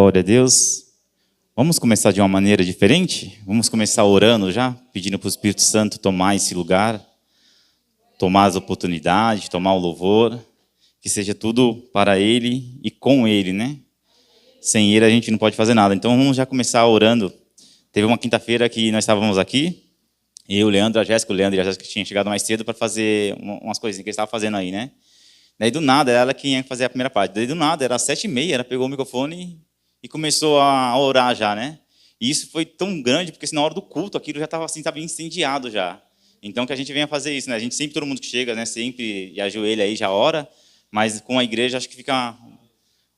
Glória a Deus. Vamos começar de uma maneira diferente? Vamos começar orando já, pedindo para o Espírito Santo tomar esse lugar, tomar as oportunidades, tomar o louvor, que seja tudo para Ele e com Ele, né? Sem Ele a gente não pode fazer nada. Então vamos já começar orando. Teve uma quinta-feira que nós estávamos aqui, eu, o Leandro e a Jéssica tinha chegado mais cedo para fazer umas coisinhas que eles estavam fazendo aí, né? Daí do nada, ela que ia fazer a primeira parte. Daí do nada, era 7h30, ela pegou o microfone e começou a orar já, né? E isso foi tão grande, porque assim, na hora do culto, aquilo já estava assim, estava incendiado já. Então que a gente venha fazer isso, né? A gente sempre, todo mundo que chega, né? Sempre ajoelha aí, já ora, mas com a igreja acho que fica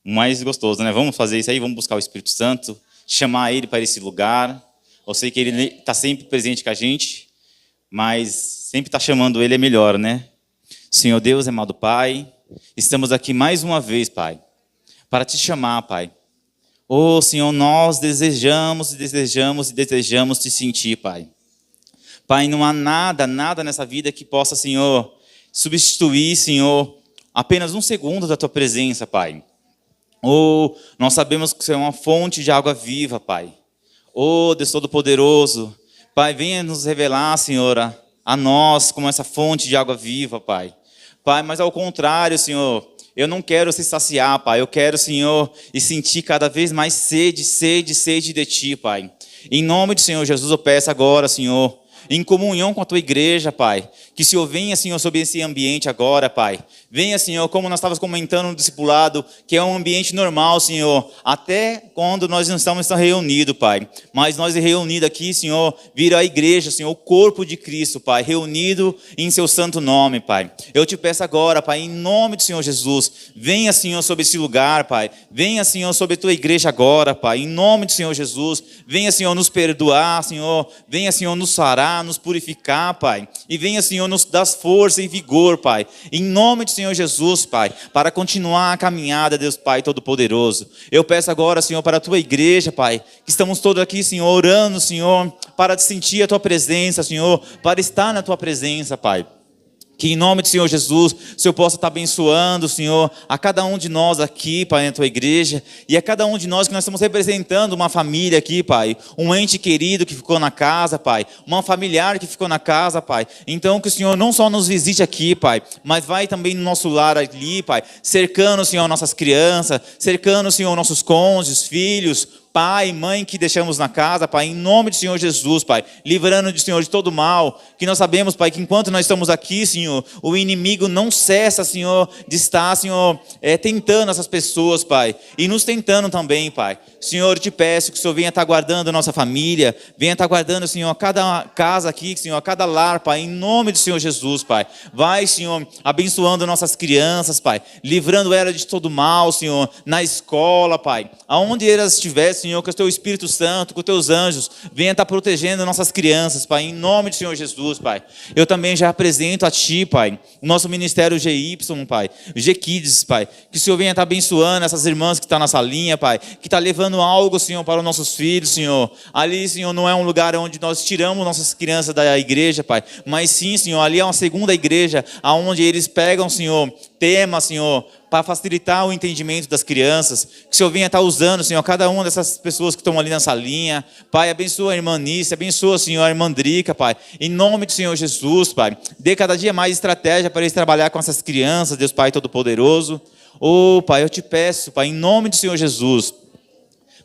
mais gostoso, né? Vamos fazer isso aí, vamos buscar o Espírito Santo, chamar Ele para esse lugar. Eu sei que Ele está sempre presente com a gente, mas sempre está chamando Ele é melhor, né? Senhor Deus, amado Pai, estamos aqui mais uma vez, Pai, para te chamar, Pai. Oh, Senhor, nós desejamos te sentir, Pai. Pai, não há nada nessa vida que possa, Senhor, substituir, Senhor, apenas um segundo da Tua presença, Pai. Oh, nós sabemos que Você é uma fonte de água viva, Pai. Oh, Deus Todo-Poderoso, Pai, venha nos revelar, Senhor, a nós como essa fonte de água viva, Pai. Pai, mas ao contrário, Senhor, eu não quero se saciar, Pai. Eu quero, Senhor, e sentir cada vez mais sede de Ti, Pai. Em nome do Senhor Jesus, eu peço agora, Senhor, em comunhão com a Tua igreja, Pai, que o Senhor venha, Senhor, sobre esse ambiente agora, Pai. Venha, Senhor, como nós estávamos comentando no discipulado, que é um ambiente normal, Senhor, até quando nós não estamos reunidos, Pai. Mas nós reunidos aqui, Senhor, vira a igreja, Senhor, o corpo de Cristo, Pai, reunido em Seu santo nome, Pai. Eu te peço agora, Pai, em nome do Senhor Jesus, venha, Senhor, sobre esse lugar, Pai. Venha, Senhor, sobre a Tua igreja agora, Pai, em nome do Senhor Jesus. Venha, Senhor, nos perdoar, Senhor. Venha, Senhor, nos sarar, nos purificar, Pai. E venha, Senhor, nos dar força e vigor, Pai. Em nome do Senhor Jesus, Pai, para continuar a caminhada, Deus Pai Todo-Poderoso. Eu peço agora, Senhor, para a Tua igreja, Pai, que estamos todos aqui, Senhor, orando, Senhor, para sentir a Tua presença, Senhor, para estar na Tua presença, Pai. Que em nome do Senhor Jesus, o Senhor possa estar abençoando, Senhor, a cada um de nós aqui, Pai, na Tua igreja, e a cada um de nós que nós estamos representando uma família aqui, Pai, um ente querido que ficou na casa, Pai, uma familiar que ficou na casa, Pai. Então que o Senhor não só nos visite aqui, Pai, mas vai também no nosso lar ali, Pai, cercando, Senhor, nossas crianças, cercando, Senhor, nossos cônjuges, filhos, pai, mãe que deixamos na casa, Pai, em nome do Senhor Jesus, Pai, livrando do Senhor de todo mal, que nós sabemos, Pai, que enquanto nós estamos aqui, Senhor, o inimigo não cessa, Senhor, de estar, Senhor, tentando essas pessoas, Pai, e nos tentando também, Pai. Senhor, eu te peço que o Senhor venha estar guardando a nossa família, venha estar guardando, Senhor, cada casa aqui, Senhor, cada lar, Pai, em nome do Senhor Jesus, Pai. Vai, Senhor, abençoando nossas crianças, Pai, livrando elas de todo mal, Senhor, na escola, Pai, aonde elas estiverem, Senhor, que o Teu Espírito Santo, com os Teus anjos, venha estar protegendo nossas crianças, Pai, em nome do Senhor Jesus, Pai. Eu também já apresento a Ti, Pai, o nosso ministério GY, Pai, G-Kids, Pai, que o Senhor venha estar abençoando essas irmãs que estão na salinha, Pai, que está levando algo, Senhor, para os nossos filhos, Senhor. Ali, Senhor, não é um lugar onde nós tiramos nossas crianças da igreja, Pai, mas sim, Senhor, ali é uma segunda igreja, aonde eles pegam, Senhor, temas, Senhor, para facilitar o entendimento das crianças, que o Senhor venha estar usando, Senhor, cada uma dessas pessoas que estão ali nessa linha, Pai, abençoa a irmã Nícia, abençoa, Senhor, a irmã Drica, Pai, em nome do Senhor Jesus, Pai, dê cada dia mais estratégia para eles trabalhar com essas crianças, Deus Pai Todo-Poderoso. Oh, Pai, eu te peço, Pai, em nome do Senhor Jesus,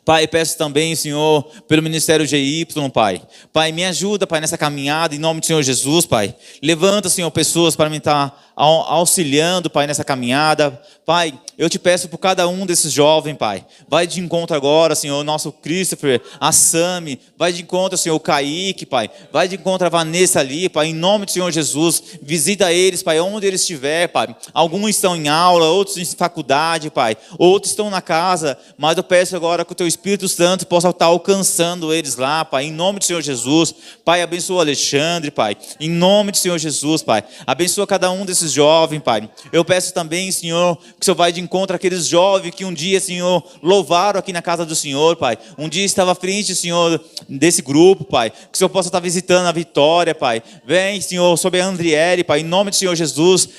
Pai, peço também, Senhor, pelo ministério GY, Pai. Pai, me ajuda, Pai, nessa caminhada, em nome do Senhor Jesus, Pai. Levanta, Senhor, pessoas para me estar auxiliando, Pai, nessa caminhada. Pai, eu te peço por cada um desses jovens, Pai. Vai de encontro agora, Senhor, o nosso Christopher, a Sami. Vai de encontro, Senhor, o Kaique, Pai. Vai de encontro a Vanessa ali, Pai, em nome do Senhor Jesus. Visita eles, Pai, onde eles estiverem, Pai. Alguns estão em aula, outros em faculdade, Pai. Outros estão na casa, mas eu peço agora que o Teu Espírito Santo possa estar alcançando eles lá, Pai, em nome do Senhor Jesus. Pai, abençoa o Alexandre, Pai, em nome do Senhor Jesus, Pai. Abençoa cada um desses desses jovens, Pai. Eu peço também, Senhor, que o Senhor vai de encontro àqueles jovens que um dia, Senhor, louvaram aqui na casa do Senhor, Pai. Um dia estava à frente, Senhor, desse grupo, Pai. Que o Senhor possa estar visitando a Vitória, Pai. Vem, Senhor, sobre a Andriele, Pai, em nome do Senhor Jesus.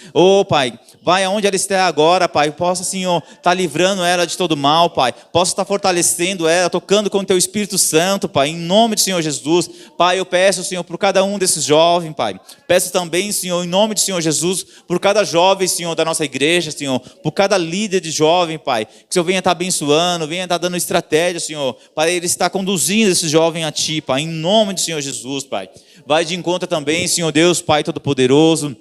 Pai, vai aonde ela está agora, Pai. Possa, Senhor, estar livrando ela de todo mal, Pai. Possa estar fortalecendo ela, tocando com o Teu Espírito Santo, Pai, em nome do Senhor Jesus. Pai, eu peço, Senhor, por cada um desses jovens, Pai. Peço também, Senhor, em nome do Senhor Jesus, por cada jovem, Senhor, da nossa igreja, Senhor, por cada líder de jovem, Pai, que o Senhor venha estar abençoando, venha estar dando estratégia, Senhor, para ele estar conduzindo esse jovem a Ti, Pai, em nome do Senhor Jesus, Pai. Vai de encontro também, Senhor Deus, Pai Todo-Poderoso,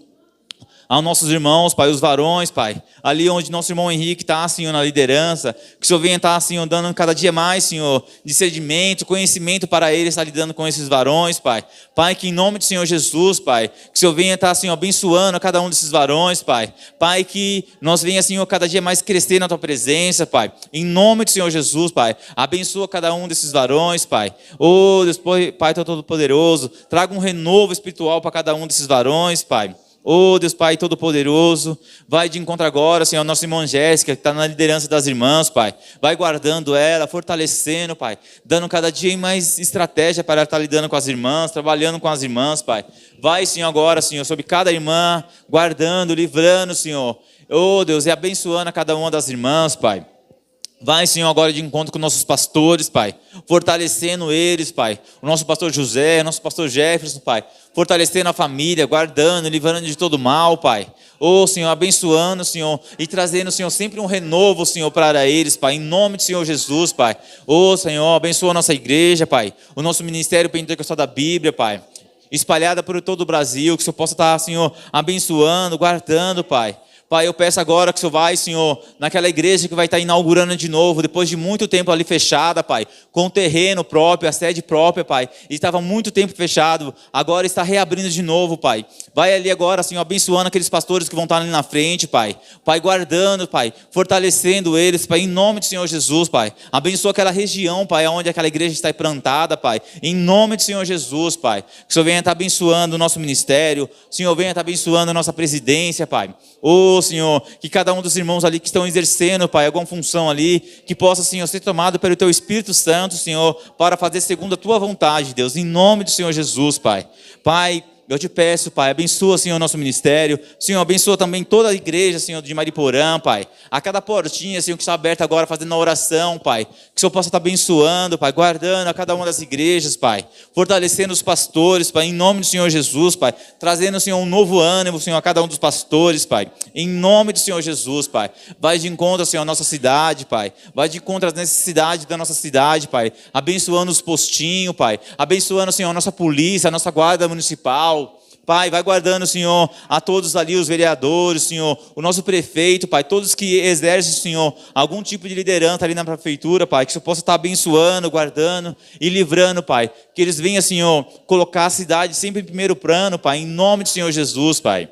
aos nossos irmãos, Pai, os varões, Pai, ali onde nosso irmão Henrique está, Senhor, na liderança, que o Senhor venha estar, Senhor, dando cada dia mais, Senhor, discernimento, conhecimento para ele estar lidando com esses varões, Pai. Pai, que em nome do Senhor Jesus, Pai, que o Senhor venha estar, Senhor, abençoando a cada um desses varões, Pai. Pai, que nós venha, Senhor, cada dia mais crescer na Tua presença, Pai. Em nome do Senhor Jesus, Pai, abençoa cada um desses varões, Pai. Deus, Pai Todo-Poderoso, traga um renovo espiritual para cada um desses varões, Pai. Deus Pai Todo-Poderoso, vai de encontro agora, Senhor, nossa irmã Jéssica, que está na liderança das irmãs, Pai. Vai guardando ela, fortalecendo, Pai. Dando cada dia mais estratégia para ela estar lidando com as irmãs, trabalhando com as irmãs, Pai. Vai, Senhor, agora, Senhor, sobre cada irmã, guardando, livrando, Senhor. Deus, e abençoando a cada uma das irmãs, Pai. Vai, Senhor, agora de encontro com nossos pastores, Pai, fortalecendo eles, Pai, o nosso pastor José, o nosso pastor Jefferson, Pai, fortalecendo a família, guardando, livrando de todo mal, Pai. Senhor, abençoando, Senhor, e trazendo, Senhor, sempre um renovo, Senhor, para eles, Pai, em nome do Senhor Jesus, Pai. Senhor, abençoa a nossa igreja, Pai, o nosso ministério pentecostal da Bíblia, Pai, espalhada por todo o Brasil, que o Senhor possa estar, Senhor, abençoando, guardando, Pai. Pai, eu peço agora que o Senhor vai, Senhor, naquela igreja que vai estar inaugurando de novo, depois de muito tempo ali fechada, Pai, com o terreno próprio, a sede própria, Pai, e estava muito tempo fechado, agora está reabrindo de novo, Pai. Vai ali agora, Senhor, abençoando aqueles pastores que vão estar ali na frente, Pai. Pai, guardando, Pai, fortalecendo eles, Pai, em nome do Senhor Jesus, Pai. Abençoa aquela região, Pai, onde aquela igreja está plantada, Pai, em nome do Senhor Jesus, Pai. Que o Senhor venha estar abençoando o nosso ministério, o Senhor venha estar abençoando a nossa presidência, Pai. Senhor, que cada um dos irmãos ali que estão exercendo, Pai, alguma função ali, que possa, Senhor, ser tomado pelo Teu Espírito Santo, Senhor, para fazer segundo a Tua vontade, Deus, em nome do Senhor Jesus, Pai. Pai, eu te peço, Pai, abençoa, Senhor, o nosso ministério. Senhor, abençoa também toda a igreja, Senhor, de Mariporã, Pai. A cada portinha, Senhor, que está aberta agora, fazendo a oração, Pai. Que o Senhor possa estar abençoando, Pai, guardando a cada uma das igrejas, Pai. Fortalecendo os pastores, Pai, em nome do Senhor Jesus, Pai. Trazendo, Senhor, um novo ânimo, Senhor, a cada um dos pastores, Pai. Em nome do Senhor Jesus, Pai. Vai de encontro, Senhor, à nossa cidade, Pai. Vai de encontro às necessidades da nossa cidade, Pai. Abençoando os postinhos, Pai. Abençoando, Senhor, a nossa polícia, a nossa guarda municipal. Pai, vai guardando, Senhor, a todos ali, os vereadores, Senhor, o nosso prefeito, Pai, todos que exercem, Senhor, algum tipo de liderança ali na prefeitura, Pai, que o Senhor possa estar abençoando, guardando e livrando, Pai, que eles venham, Senhor, colocar a cidade sempre em primeiro plano, Pai, em nome do Senhor Jesus, Pai.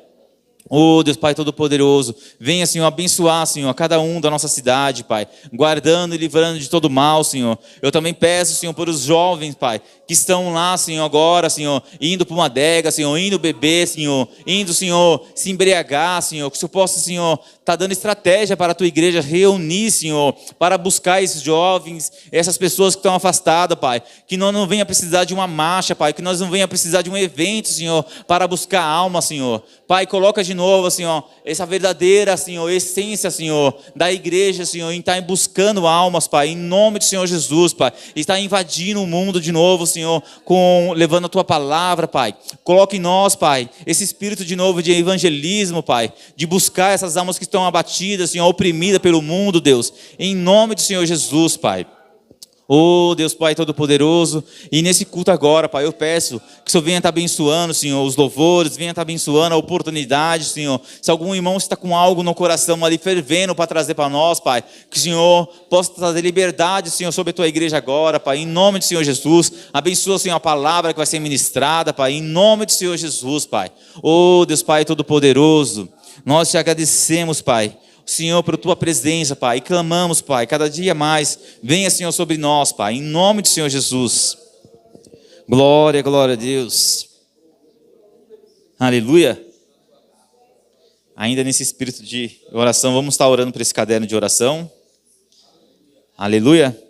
Deus Pai Todo-Poderoso, venha, Senhor, abençoar, Senhor, a cada um da nossa cidade, Pai, guardando e livrando de todo mal, Senhor. Eu também peço, Senhor, por os jovens, Pai, que estão lá, Senhor, agora, Senhor, indo para uma adega, Senhor, indo beber, Senhor, indo, Senhor, se embriagar, Senhor, que o Senhor possa, Senhor, estar dando estratégia para a Tua igreja reunir, Senhor, para buscar esses jovens, essas pessoas que estão afastadas, Pai, que nós não venha precisar de uma marcha, Pai, que nós não venha precisar de um evento, Senhor, para buscar alma, Senhor. Pai, coloca de novo, Senhor, essa verdadeira, Senhor, essência, Senhor, da igreja, Senhor, em estar buscando almas, Pai, em nome do Senhor Jesus, Pai, está invadindo o mundo de novo, Senhor, levando a Tua palavra, Pai. Coloque em nós, Pai, esse espírito de novo de evangelismo, Pai, de buscar essas almas que estão abatidas, Senhor, oprimidas pelo mundo, Deus, em nome do Senhor Jesus, Pai. Deus Pai Todo-Poderoso, e nesse culto agora, Pai, eu peço que o Senhor venha estar abençoando, Senhor, os louvores, venha estar abençoando a oportunidade, Senhor. Se algum irmão está com algo no coração ali fervendo para trazer para nós, Pai, que o Senhor possa trazer liberdade, Senhor, sobre a Tua igreja agora, Pai, em nome do Senhor Jesus. Abençoa, Senhor, a palavra que vai ser ministrada, Pai, em nome do Senhor Jesus, Pai. Deus Pai Todo-Poderoso, nós te agradecemos, Pai, Senhor, por Tua presença, Pai, e clamamos, Pai, cada dia mais, venha, Senhor, sobre nós, Pai, em nome do Senhor Jesus. Glória, glória a Deus. Aleluia. Ainda nesse espírito de oração, vamos estar orando por esse caderno de oração. Aleluia.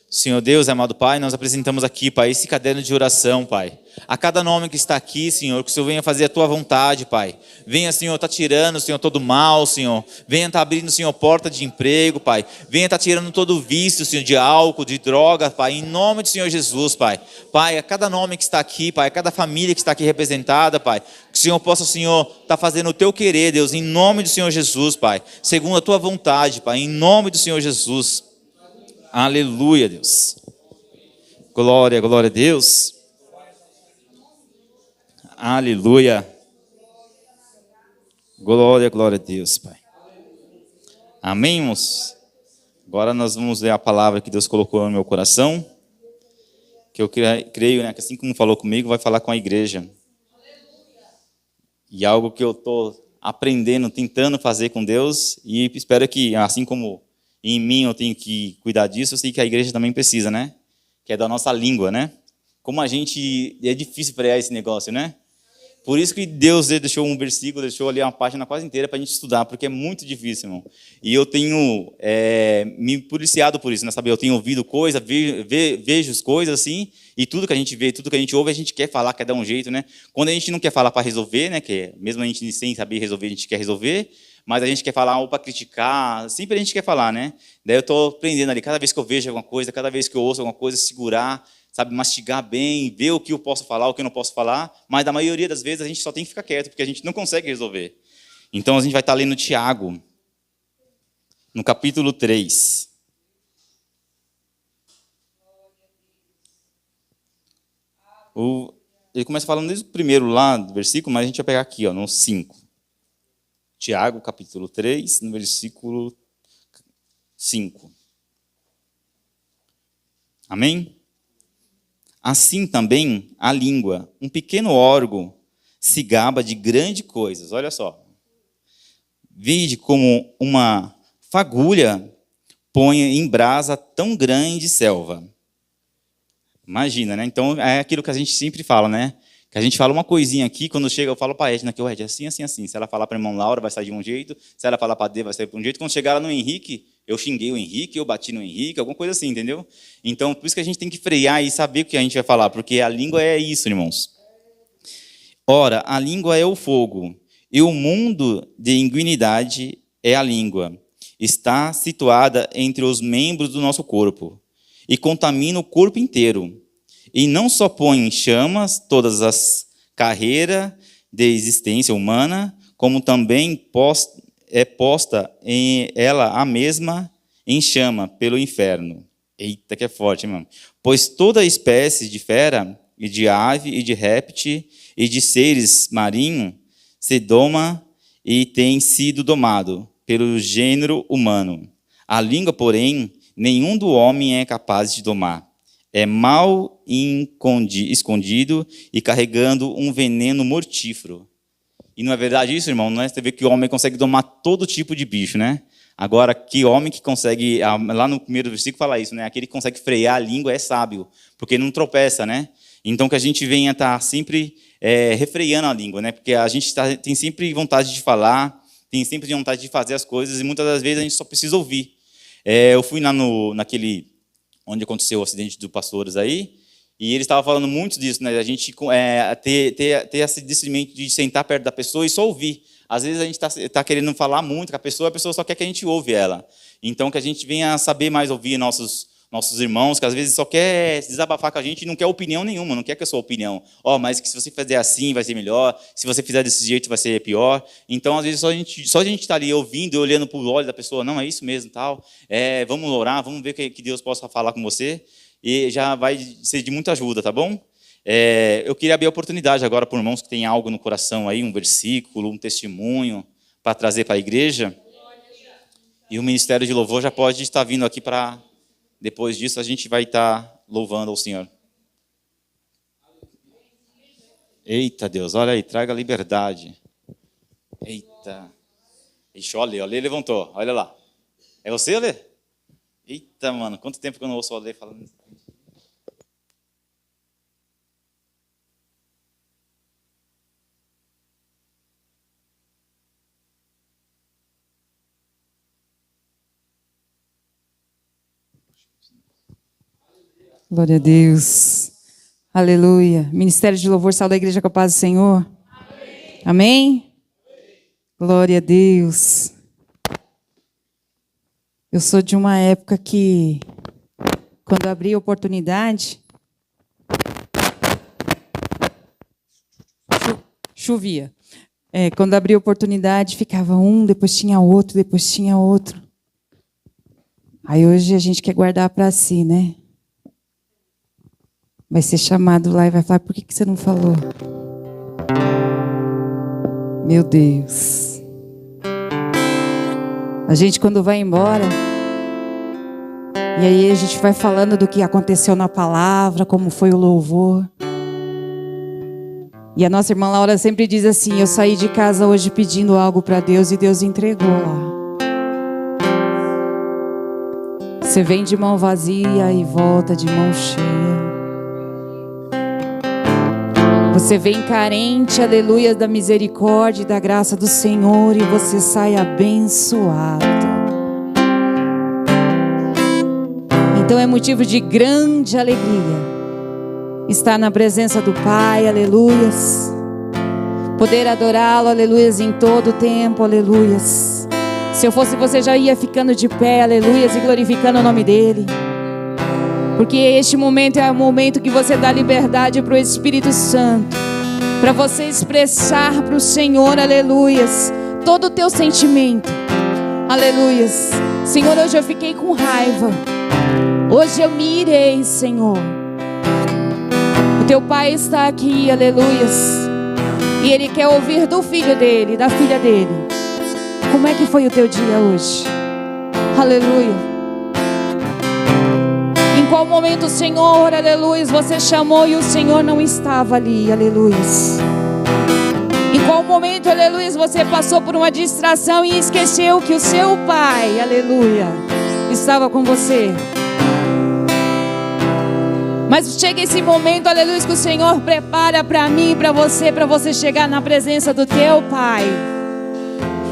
Senhor Deus, amado Pai, nós apresentamos aqui, Pai, esse caderno de oração, Pai. A cada nome que está aqui, Senhor, que o Senhor venha fazer a Tua vontade, Pai. Venha, Senhor, tá tirando, Senhor, todo mal, Senhor. Venha tá abrindo, Senhor, porta de emprego, Pai. Venha tá tirando todo o vício, Senhor, de álcool, de droga, Pai. Em nome do Senhor Jesus, Pai. Pai, a cada nome que está aqui, Pai, a cada família que está aqui representada, Pai. Que o Senhor possa, Senhor, tá fazendo o Teu querer, Deus, em nome do Senhor Jesus, Pai. Segundo a Tua vontade, Pai, em nome do Senhor Jesus. Aleluia, Deus. Glória, glória a Deus. Aleluia. Glória, glória a Deus, Pai. Amém, irmãos? Agora nós vamos ler a palavra que Deus colocou no meu coração. Que eu creio, né, que assim como falou comigo, vai falar com a igreja. E algo que eu estou aprendendo, tentando fazer com Deus. E espero que, assim como em mim eu tenho que cuidar disso, eu sei que a igreja também precisa, né? Que é da nossa língua, né? Como a gente... É difícil frear esse negócio, né? Por isso que Deus deixou um versículo, deixou ali uma página quase inteira para a gente estudar, porque é muito difícil, irmão. E eu tenho me policiado por isso, né? Sabe? Eu tenho ouvido coisas, vejo coisas assim, e tudo que a gente vê, tudo que a gente ouve, a gente quer falar, quer dar um jeito, né? Quando a gente não quer falar para resolver, né? Que mesmo a gente sem saber resolver, a gente quer resolver, mas a gente quer falar ou para criticar, sempre a gente quer falar, né? Daí eu estou aprendendo ali, cada vez que eu vejo alguma coisa, cada vez que eu ouço alguma coisa, segurar, sabe, mastigar bem, ver o que eu posso falar, o que eu não posso falar, mas na maioria das vezes a gente só tem que ficar quieto, porque a gente não consegue resolver. Então a gente vai estar lendo Tiago, no capítulo 3. Ele começa falando desde o primeiro lá do versículo, mas a gente vai pegar aqui, ó, no 5. Tiago, capítulo 3, no versículo 5. Amém? Assim também a língua, um pequeno órgão, se gaba de grandes coisas. Olha só. Vide como uma fagulha põe em brasa tão grande selva. Imagina, né? Então é aquilo que a gente sempre fala, né? Que a gente fala uma coisinha aqui, quando chega eu falo para a Edna que o Ed é assim, assim, assim. Se ela falar para a irmã Laura, vai sair de um jeito. Se ela falar para a D, vai sair de um jeito. Quando chegar lá no Henrique, eu xinguei o Henrique, eu bati no Henrique, alguma coisa assim, entendeu? Então, por isso que a gente tem que frear e saber o que a gente vai falar, porque a língua é isso, irmãos. Ora, a língua é o fogo, e o mundo de iniquidade é a língua. Está situada entre os membros do nosso corpo, e contamina o corpo inteiro. E não só põe em chamas todas as carreiras de existência humana, como também é posta em ela a mesma em chama pelo inferno. Eita, que é forte, irmão. Pois toda espécie de fera, e de ave, e de réptil, e de seres marinhos, se doma e tem sido domado pelo gênero humano. A língua, porém, nenhum do homem é capaz de domar. É mal escondido e carregando um veneno mortífero. E não é verdade isso, irmão? Não é? Você vê que o homem consegue domar todo tipo de bicho, né? Agora, que homem que consegue, lá no primeiro versículo fala isso, né? Aquele que consegue frear a língua é sábio, porque não tropeça, né? Então que a gente venha estar sempre refreando a língua, né? Porque a gente tem sempre vontade de falar, tem sempre vontade de fazer as coisas, e muitas das vezes a gente só precisa ouvir. Eu fui lá naquele onde aconteceu o acidente dos pastores aí, e ele estava falando muito disso, né? A gente ter esse discernimento de sentar perto da pessoa e só ouvir. Às vezes a gente está querendo falar muito com a pessoa só quer que a gente ouve ela. Então que a gente venha saber mais ouvir nossos irmãos, que às vezes só quer desabafar com a gente e não quer opinião nenhuma, não quer que a sua opinião. Mas que se você fizer assim vai ser melhor, se você fizer desse jeito vai ser pior. Então às vezes só a gente está ali ouvindo e olhando para o olho da pessoa, não, é isso mesmo, tal. Vamos orar, vamos ver que Deus possa falar com você. E já vai ser de muita ajuda, tá bom? Eu queria abrir a oportunidade agora para irmãos que têm algo no coração aí, um versículo, um testemunho, para trazer para a igreja. E o Ministério de Louvor já pode estar vindo aqui para, depois disso, a gente vai estar louvando ao Senhor. Eita Deus, olha aí, traga liberdade. Eita. Ixi, olha, o Lê levantou, olha lá. É você, Lê? Eita, mano, quanto tempo que eu não ouço o Lê falando isso? Glória a Deus. Aleluia. Ministério de Louvor, salve a igreja com a paz do Senhor. Amém? Amém? Glória a Deus. Eu sou de uma época que, quando abri a oportunidade, chovia. Quando abri a oportunidade, ficava um, depois tinha outro, depois tinha outro. Aí hoje a gente quer guardar para si, né? Vai ser chamado lá e vai falar, por que você não falou? Meu Deus. A gente quando vai embora, e aí a gente vai falando do que aconteceu na palavra, como foi o louvor. E a nossa irmã Laura sempre diz assim, eu saí de casa hoje pedindo algo para Deus e Deus entregou lá. Você vem de mão vazia e volta de mão cheia. Você vem carente, aleluia, da misericórdia e da graça do Senhor e você sai abençoado. Então é motivo de grande alegria estar na presença do Pai, aleluias. Poder adorá-lo, aleluias, em todo o tempo, aleluias. Se eu fosse você já ia ficando de pé, aleluias, e glorificando o nome dEle. Porque este momento é o momento que você dá liberdade para o Espírito Santo, para você expressar para o Senhor, aleluias, todo o teu sentimento, aleluias. Senhor, hoje eu fiquei com raiva, hoje eu me irei, Senhor. O teu Pai está aqui, aleluias, e Ele quer ouvir do filho dele, da filha dele. Como é que foi o teu dia hoje? Aleluia. Em qual momento, Senhor, aleluia, você chamou e o Senhor não estava ali, aleluia. Em qual momento, aleluia, você passou por uma distração e esqueceu que o seu Pai, aleluia, estava com você. Mas chega esse momento, aleluia, que o Senhor prepara para mim e para você chegar na presença do teu Pai.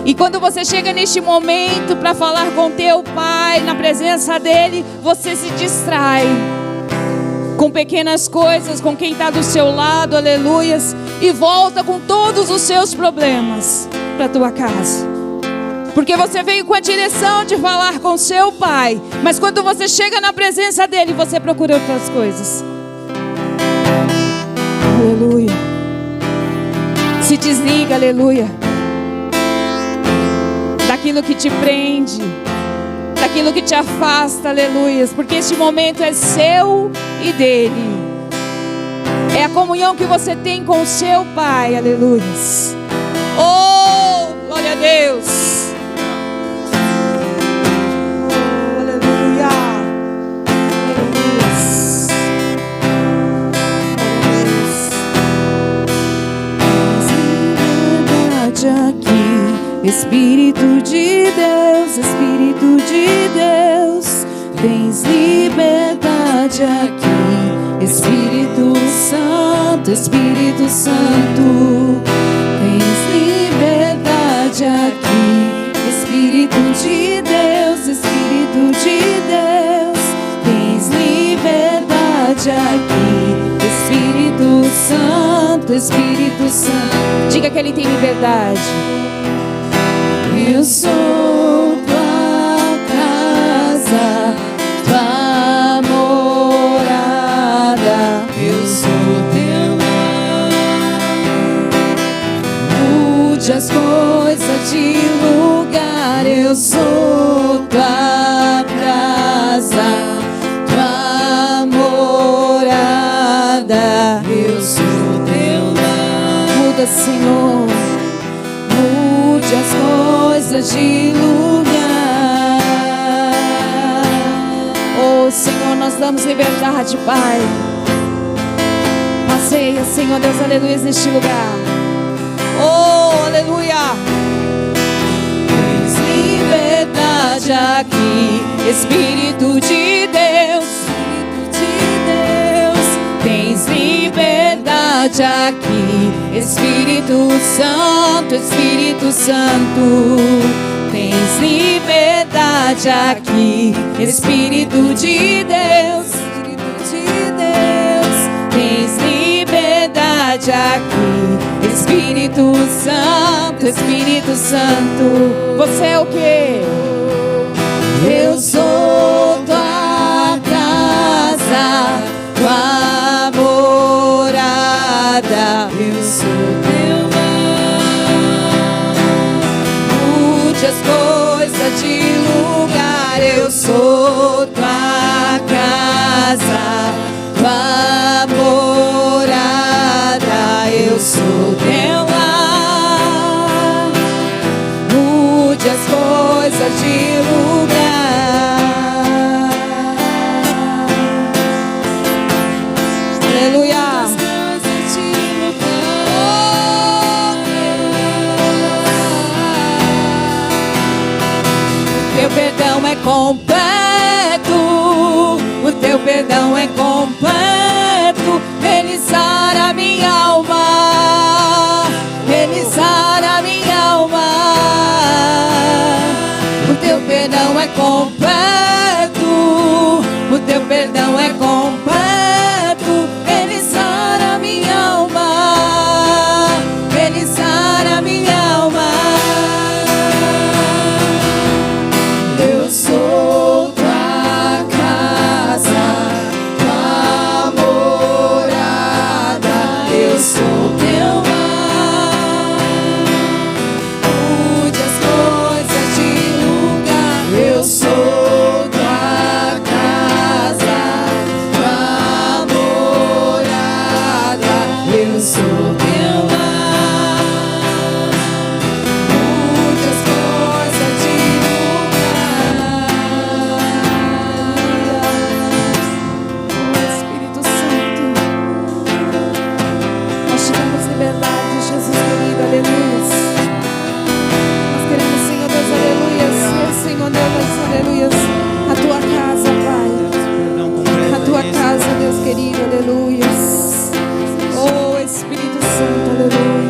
E quando você chega neste momento para falar com teu Pai, na presença dEle, você se distrai com pequenas coisas, com quem está do seu lado, aleluias, e volta com todos os seus problemas para a tua casa. Porque você veio com a direção de falar com seu Pai, mas quando você chega na presença dEle, você procura outras coisas. Aleluia. Se desliga, aleluia, daquilo que te prende, daquilo que te afasta, aleluias, porque este momento é seu e dele. É a comunhão que você tem com o seu Pai, aleluias. Oh, glória a Deus. Oh, aleluia. Aleluias. Liberdade aqui. Espírito de Deus, Espírito de Deus, tens liberdade aqui. Espírito Santo, Espírito Santo, tens liberdade aqui. Espírito de Deus, Espírito de Deus, tens liberdade aqui. Espírito Santo, Espírito Santo, diga que Ele tem liberdade. Eu sou tua casa, tua morada. Eu sou teu lar. Mude as coisas de lugar. Eu sou tua casa, tua morada. Eu sou teu lar. Muda, Senhor. Mude as coisas de lugar. Oh, Senhor, nós damos liberdade, Pai. Passeia, Senhor Deus, aleluia, neste lugar. Oh, aleluia. Tens liberdade aqui, Espírito de Deus, Espírito de Deus. Tens liberdade aqui, Espírito Santo, Espírito Santo. Tens liberdade aqui, Espírito de Deus, Espírito de habite aqui. Espírito Santo, Espírito Santo, você é o quê? Eu sou tua casa, tua morada. Eu sou teu lar. Mude as coisas de lugar. Eu sou tua casa, tua morada. Eu sou teu lar. Mude as coisas de lugar. Aleluia. Teu perdão é completo, o teu perdão é completo. Ele sara minha alma, ele sara minha alma. O teu perdão é completo, o teu perdão é completo. Ele sara minha alma, ele sara minha alma. Eu sou tua casa, tua morada. Eu sou teu lar. Mude as coisas de lugar. Eu sou tua casa, tua morada. Eu sou teu lar. Mude as coisas de Espírito Santo, nós te damos liberdade, Jesus querido, aleluia. Nós queremos, Senhor Deus, aleluia, Senhor Deus, aleluia, a tua casa, Pai, a tua casa, Deus querido, aleluia. Oh, Espírito Santo, aleluia.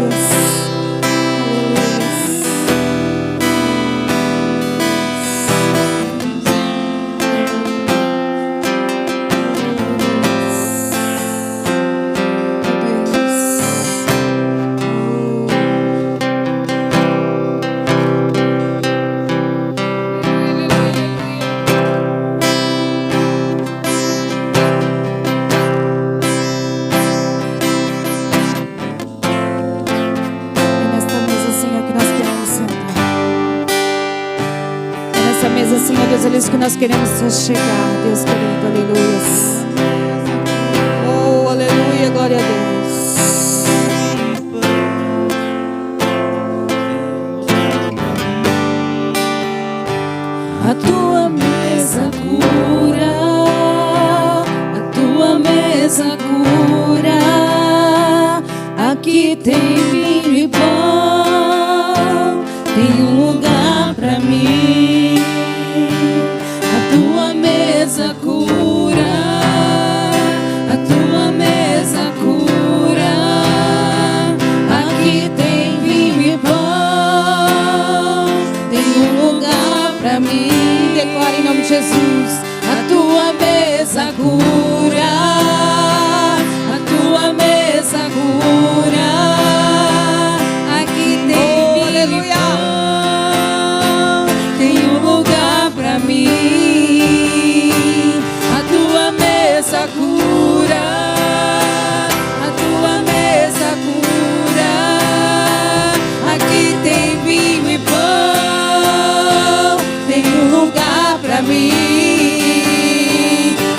Senhor Deus, é isso que nós queremos chegar, Deus querido, aleluia. Oh, aleluia, glória a Deus. A tua mesa cura, a tua mesa cura. Aqui tem vinho e pão, tem um lugar pra mim. A tua mesa cura, a tua mesa cura. Aqui tem vinho e pão, tem um lugar pra mim. Declara em nome de Jesus. A tua mesa cura, a tua mesa cura. Aqui tem vinho e pão, tem um lugar pra mim. A tua mesa cura, a tua mesa cura. Aqui tem vinho e pão, tem um lugar pra mim.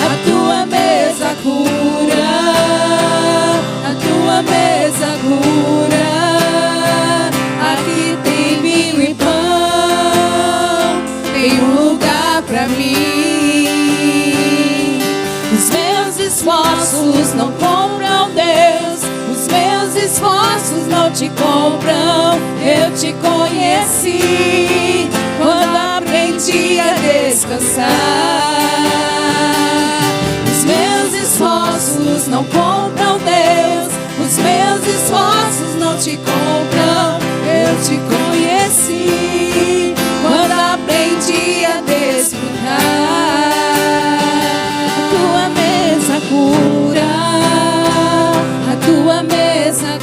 A tua mesa cura, a tua mesa cura. Aqui tem vinho e pão, tem um lugar pra mim. Os meus esforços não compram Deus, os meus esforços não te compram. Eu te conheci quando aprendi a descansar. Os meus esforços não compram Deus, os meus esforços não te compram. Eu te conheci quando aprendi a desfrutar. A tua mesa cura, a tua mesa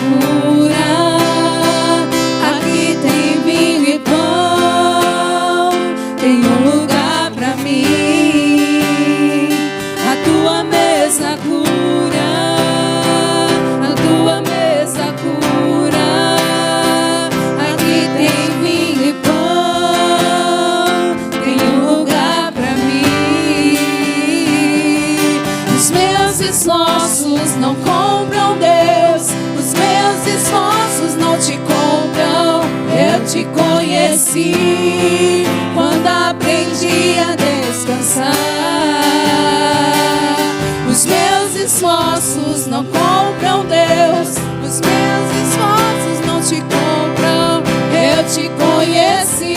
esforços não compram Deus, os meus esforços não te compram. Eu te conheci quando aprendi a descansar. Os meus esforços não compram Deus, os meus esforços não te compram. Eu te conheci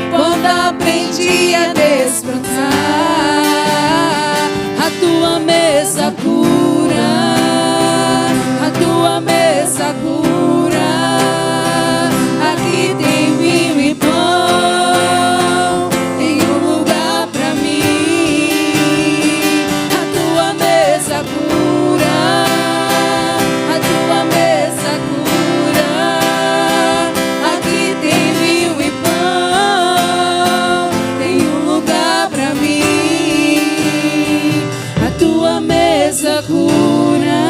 quando aprendi a descansar. A tua mesa cura, a tua mesa cura. Aqui tem vinho e pão, tem um lugar pra mim. A tua mesa cura, a tua mesa cura. Aqui tem vinho e pão, tem um lugar pra mim. A tua mesa cura,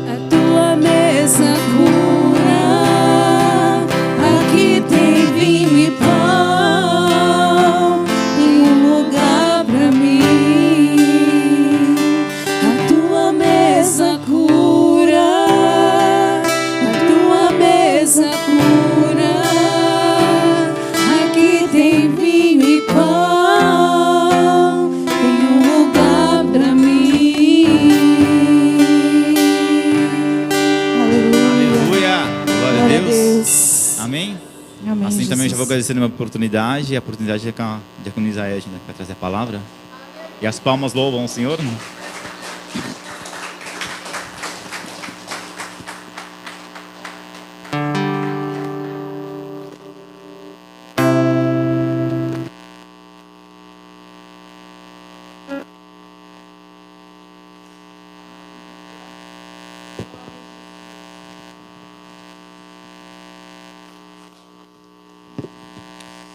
a tua mesa cura. Aqui tem vinho e pão, tem um lugar pra mim. A tua mesa cura, a tua mesa cura. Aqui tem vinho e pão, tem um lugar pra mim. Aleluia. Glória a Deus. Amém? Amém, Assim também Jesus. já vou agradecendo a oportunidade de diaconizar a Edna para trazer a palavra. E as palmas louvam o Senhor.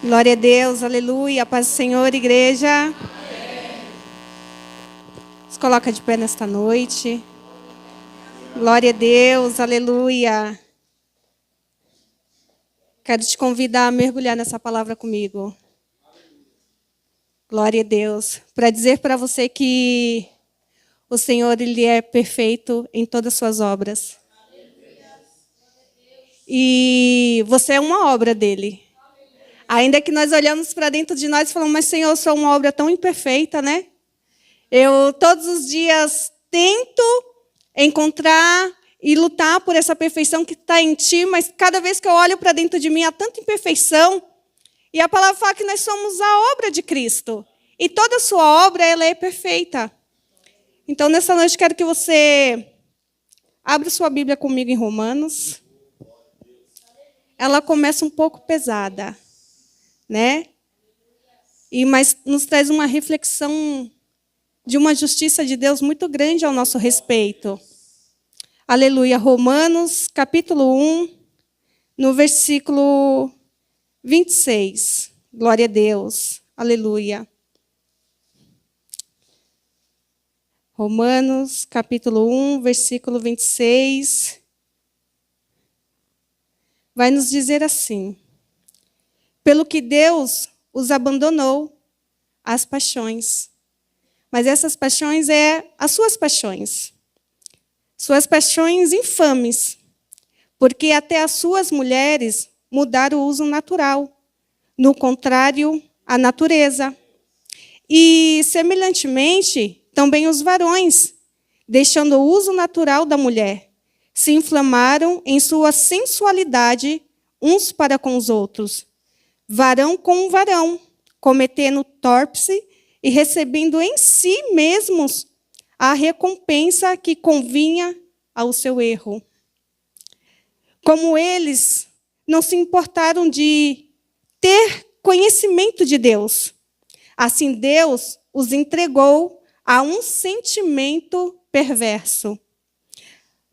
Glória a Deus, aleluia, paz do Senhor, igreja. Se coloca de pé nesta noite. Glória a Deus, aleluia. Quero te convidar a mergulhar nessa palavra comigo. Glória a Deus. Para dizer para você que o Senhor, Ele é perfeito em todas as suas obras. E você é uma obra dele. Ainda que nós olhamos para dentro de nós e falamos, mas Senhor, eu sou uma obra tão imperfeita, né? Eu todos os dias tento encontrar e lutar por essa perfeição que está em ti, mas cada vez que eu olho para dentro de mim há tanta imperfeição. E a palavra fala que nós somos a obra de Cristo. E toda a sua obra, ela é perfeita. Então, nessa noite, quero que você abra sua Bíblia comigo em Romanos. Ela começa um pouco pesada, né? Mas nos traz uma reflexão de uma justiça de Deus muito grande ao nosso respeito. Aleluia. Romanos, capítulo 1, no versículo 26. Glória a Deus. Aleluia. Romanos, capítulo 1, versículo 26. Vai nos dizer assim: pelo que Deus os abandonou às paixões. Mas essas paixões as suas paixões infames, porque até as suas mulheres mudaram o uso natural, no contrário à natureza. E, semelhantemente, também os varões, deixando o uso natural da mulher, se inflamaram em sua sensualidade uns para com os outros, varão com varão, cometendo tórpice e recebendo em si mesmos a recompensa que convinha ao seu erro. Como eles não se importaram de ter conhecimento de Deus, assim Deus os entregou a um sentimento perverso,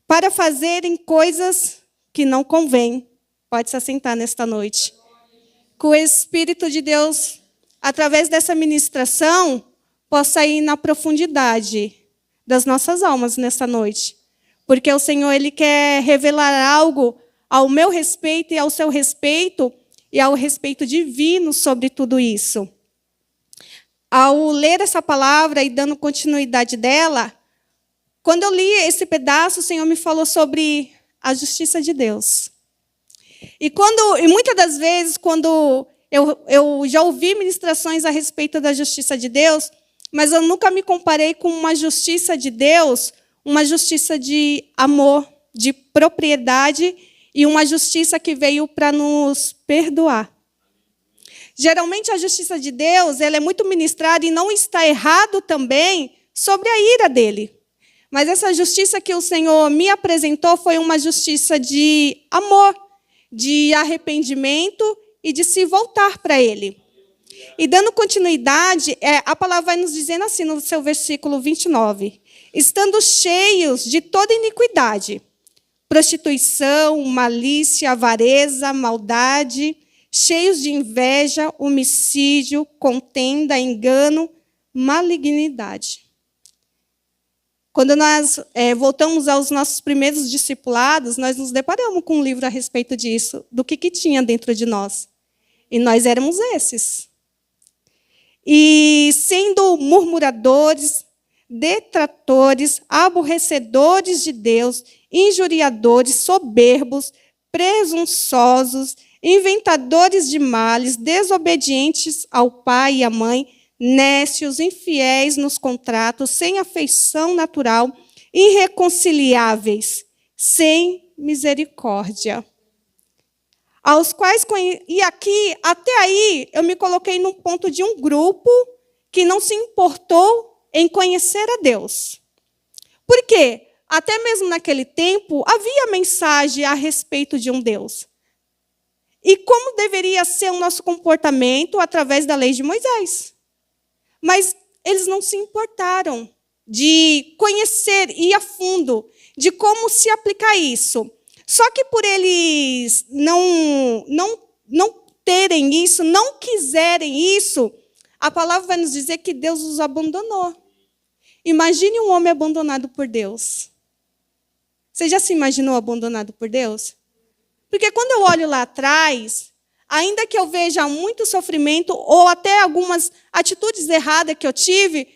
para fazerem coisas que não convêm. Pode se assentar nesta noite. Que o Espírito de Deus, através dessa ministração, possa ir na profundidade das nossas almas nesta noite. Porque o Senhor, Ele quer revelar algo ao meu respeito e ao seu respeito, e ao respeito divino sobre tudo isso. ao ler essa palavra e dando continuidade dela, quando eu li esse pedaço, o Senhor me falou sobre a justiça de Deus. E muitas das vezes, quando eu já ouvi ministrações a respeito da justiça de Deus, mas eu nunca me comparei com uma justiça de Deus, uma justiça de amor, de propriedade e uma justiça que veio para nos perdoar. Geralmente, a justiça de Deus ela é muito ministrada e não está errado também sobre a ira dele. Mas essa justiça que o Senhor me apresentou foi uma justiça de amor, de arrependimento e de se voltar para Ele. E dando continuidade, a palavra vai nos dizendo assim no seu versículo 29. Estando cheios de toda iniquidade, prostituição, malícia, avareza, maldade, cheios de inveja, homicídio, contenda, engano, malignidade. Quando nós voltamos aos nossos primeiros discipulados, nós nos deparamos com um livro a respeito disso, do que tinha dentro de nós. E nós éramos esses. E sendo murmuradores, detratores, aborrecedores de Deus, injuriadores, soberbos, presunçosos, inventadores de males, desobedientes ao pai e à mãe, nécios, infiéis nos contratos, sem afeição natural, irreconciliáveis, sem misericórdia. Aos quais e aqui, até aí, eu me coloquei num ponto de um grupo que não se importou em conhecer a Deus. Por quê? Até mesmo naquele tempo, havia mensagem a respeito de um Deus. E como deveria ser o nosso comportamento através da lei de Moisés. Mas eles não se importaram de conhecer e ir a fundo de como se aplicar isso. Só que por eles não terem isso, não quiserem isso, a palavra vai nos dizer que Deus os abandonou. Imagine um homem abandonado por Deus. Você já se imaginou abandonado por Deus? Porque quando eu olho lá atrás, ainda que eu veja muito sofrimento ou até algumas atitudes erradas que eu tive,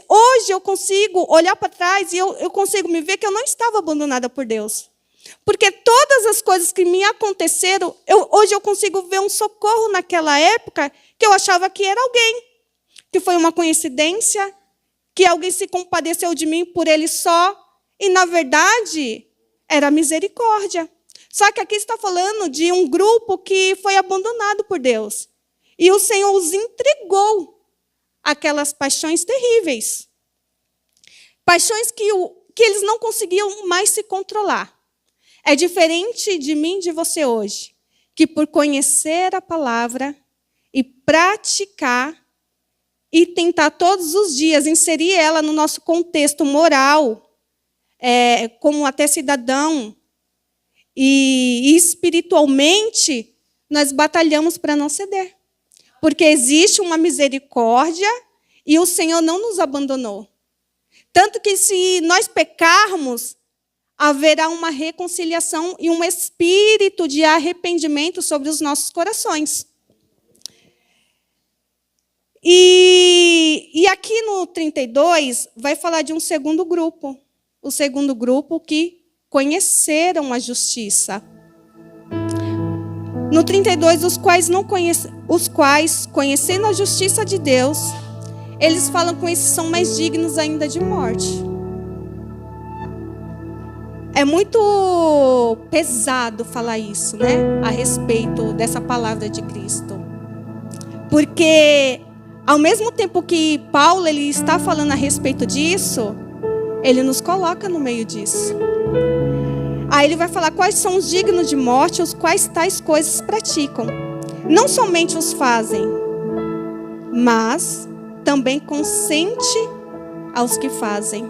hoje eu consigo olhar para trás e eu consigo me ver que eu não estava abandonada por Deus. Porque todas as coisas que me aconteceram, hoje eu consigo ver um socorro naquela época que eu achava que era alguém, que foi uma coincidência, que alguém se compadeceu de mim por ele só, e, na verdade, era misericórdia. Só que aqui está falando de um grupo que foi abandonado por Deus. E o Senhor os entregou aquelas paixões terríveis. Paixões que eles não conseguiam mais se controlar. É diferente de mim e de você hoje, que por conhecer a palavra e praticar e tentar todos os dias inserir ela no nosso contexto moral, como até cidadão, e espiritualmente, nós batalhamos para não ceder. Porque existe uma misericórdia e o Senhor não nos abandonou. Tanto que se nós pecarmos, haverá uma reconciliação e um espírito de arrependimento sobre os nossos corações. E aqui no 32, vai falar de um segundo grupo. O segundo grupo que conheceram a justiça. No 32, os quais, conhecendo a justiça de Deus, eles falam com esses são mais dignos ainda de morte. É muito pesado falar isso, né? A respeito dessa palavra de Cristo. Porque, ao mesmo tempo que Paulo ele está falando a respeito disso, ele nos coloca no meio disso. Aí ele vai falar quais são os dignos de morte, os quais tais coisas praticam. Não somente os fazem, mas também consente aos que fazem.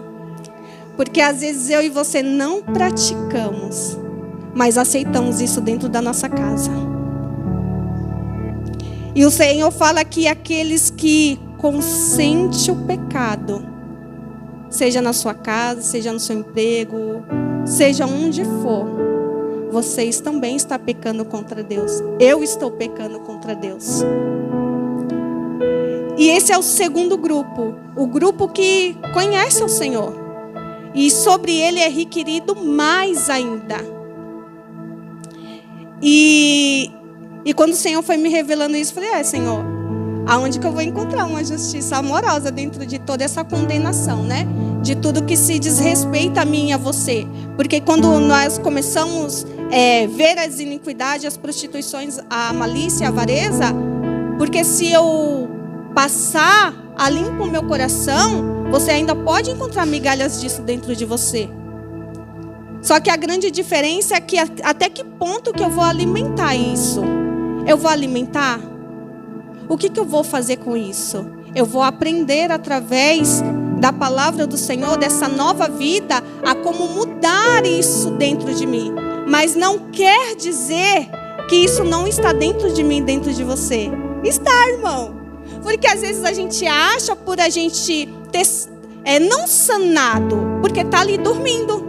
Porque às vezes eu e você não praticamos, mas aceitamos isso dentro da nossa casa. E o Senhor fala que aqueles que consentem o pecado, seja na sua casa, seja no seu emprego, seja onde for, vocês também estão pecando contra Deus. Eu estou pecando contra Deus. E esse é o segundo grupo, o grupo que conhece o Senhor. E sobre ele é requerido mais ainda. E quando o Senhor foi me revelando isso, eu falei, Senhor, aonde que eu vou encontrar uma justiça amorosa dentro de toda essa condenação, né? De tudo que se desrespeita a mim e a você. Porque quando nós começamos a ver as iniquidades, as prostituições, a malícia, a avareza, porque se eu passar a limpo o meu coração, você ainda pode encontrar migalhas disso dentro de você. Só que a grande diferença é que até que ponto que eu vou alimentar isso? Eu vou alimentar? O que eu vou fazer com isso? Eu vou aprender através da palavra do Senhor, dessa nova vida, a como mudar isso dentro de mim. Mas não quer dizer que isso não está dentro de mim, dentro de você. Está, irmão. Porque às vezes a gente acha, por a gente ter não sanado, porque está ali dormindo.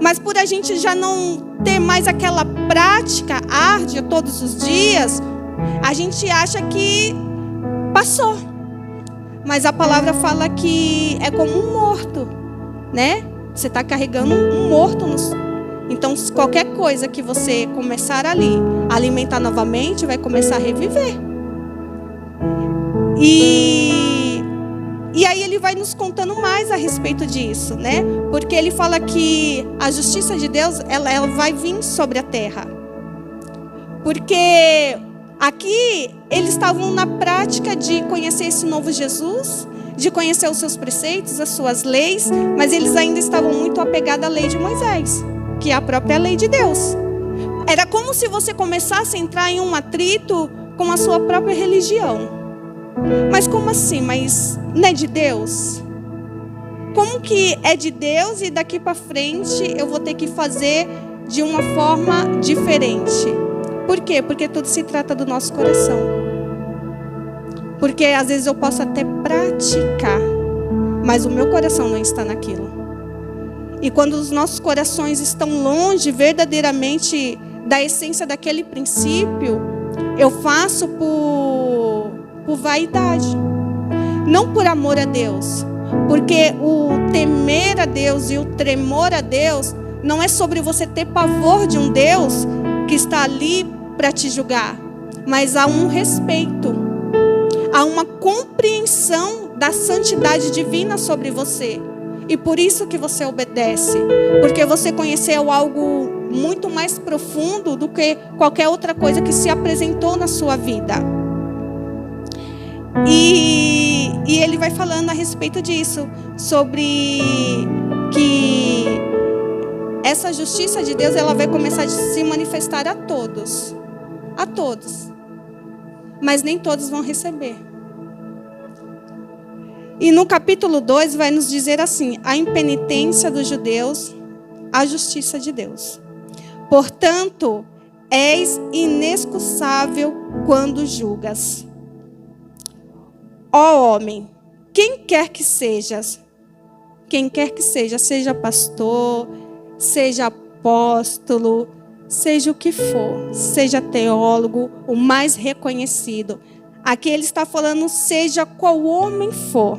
Mas por a gente já não ter mais aquela prática árdua todos os dias, a gente acha que passou. Mas a palavra fala que é como um morto, né? Você está carregando um morto. Então, qualquer coisa que você começar ali, alimentar novamente, vai começar a reviver. E aí ele vai nos contando mais a respeito disso, né? Porque ele fala que a justiça de Deus, ela vai vir sobre a terra. Porque aqui eles estavam na prática de conhecer esse novo Jesus, de conhecer os seus preceitos, as suas leis, mas eles ainda estavam muito apegados à lei de Moisés, que é a própria lei de Deus. Era como se você começasse a entrar em um atrito com a sua própria religião. Mas como assim? Mas não é de Deus? Como que é de Deus e daqui para frente eu vou ter que fazer de uma forma diferente? Por quê? Porque tudo se trata do nosso coração. Porque às vezes eu posso até praticar, mas o meu coração não está naquilo. E quando os nossos corações estão longe verdadeiramente da essência daquele princípio, eu faço por vaidade, não por amor a Deus. Porque o temer a Deus e o tremor a Deus não é sobre você ter pavor de um Deus que está ali para te julgar, mas há um respeito, há uma compreensão da santidade divina sobre você. E por isso que você obedece, porque você conheceu algo muito mais profundo do que qualquer outra coisa que se apresentou na sua vida. E ele vai falando a respeito disso, sobre que essa justiça de Deus, ela vai começar a se manifestar a todos, mas nem todos vão receber. E no capítulo 2 vai nos dizer assim: a impenitência dos judeus, a justiça de Deus. Portanto, és inexcusável quando julgas. Ó homem, quem quer que seja, seja pastor, seja apóstolo, seja o que for, seja teólogo, o mais reconhecido. Aqui ele está falando, seja qual homem for.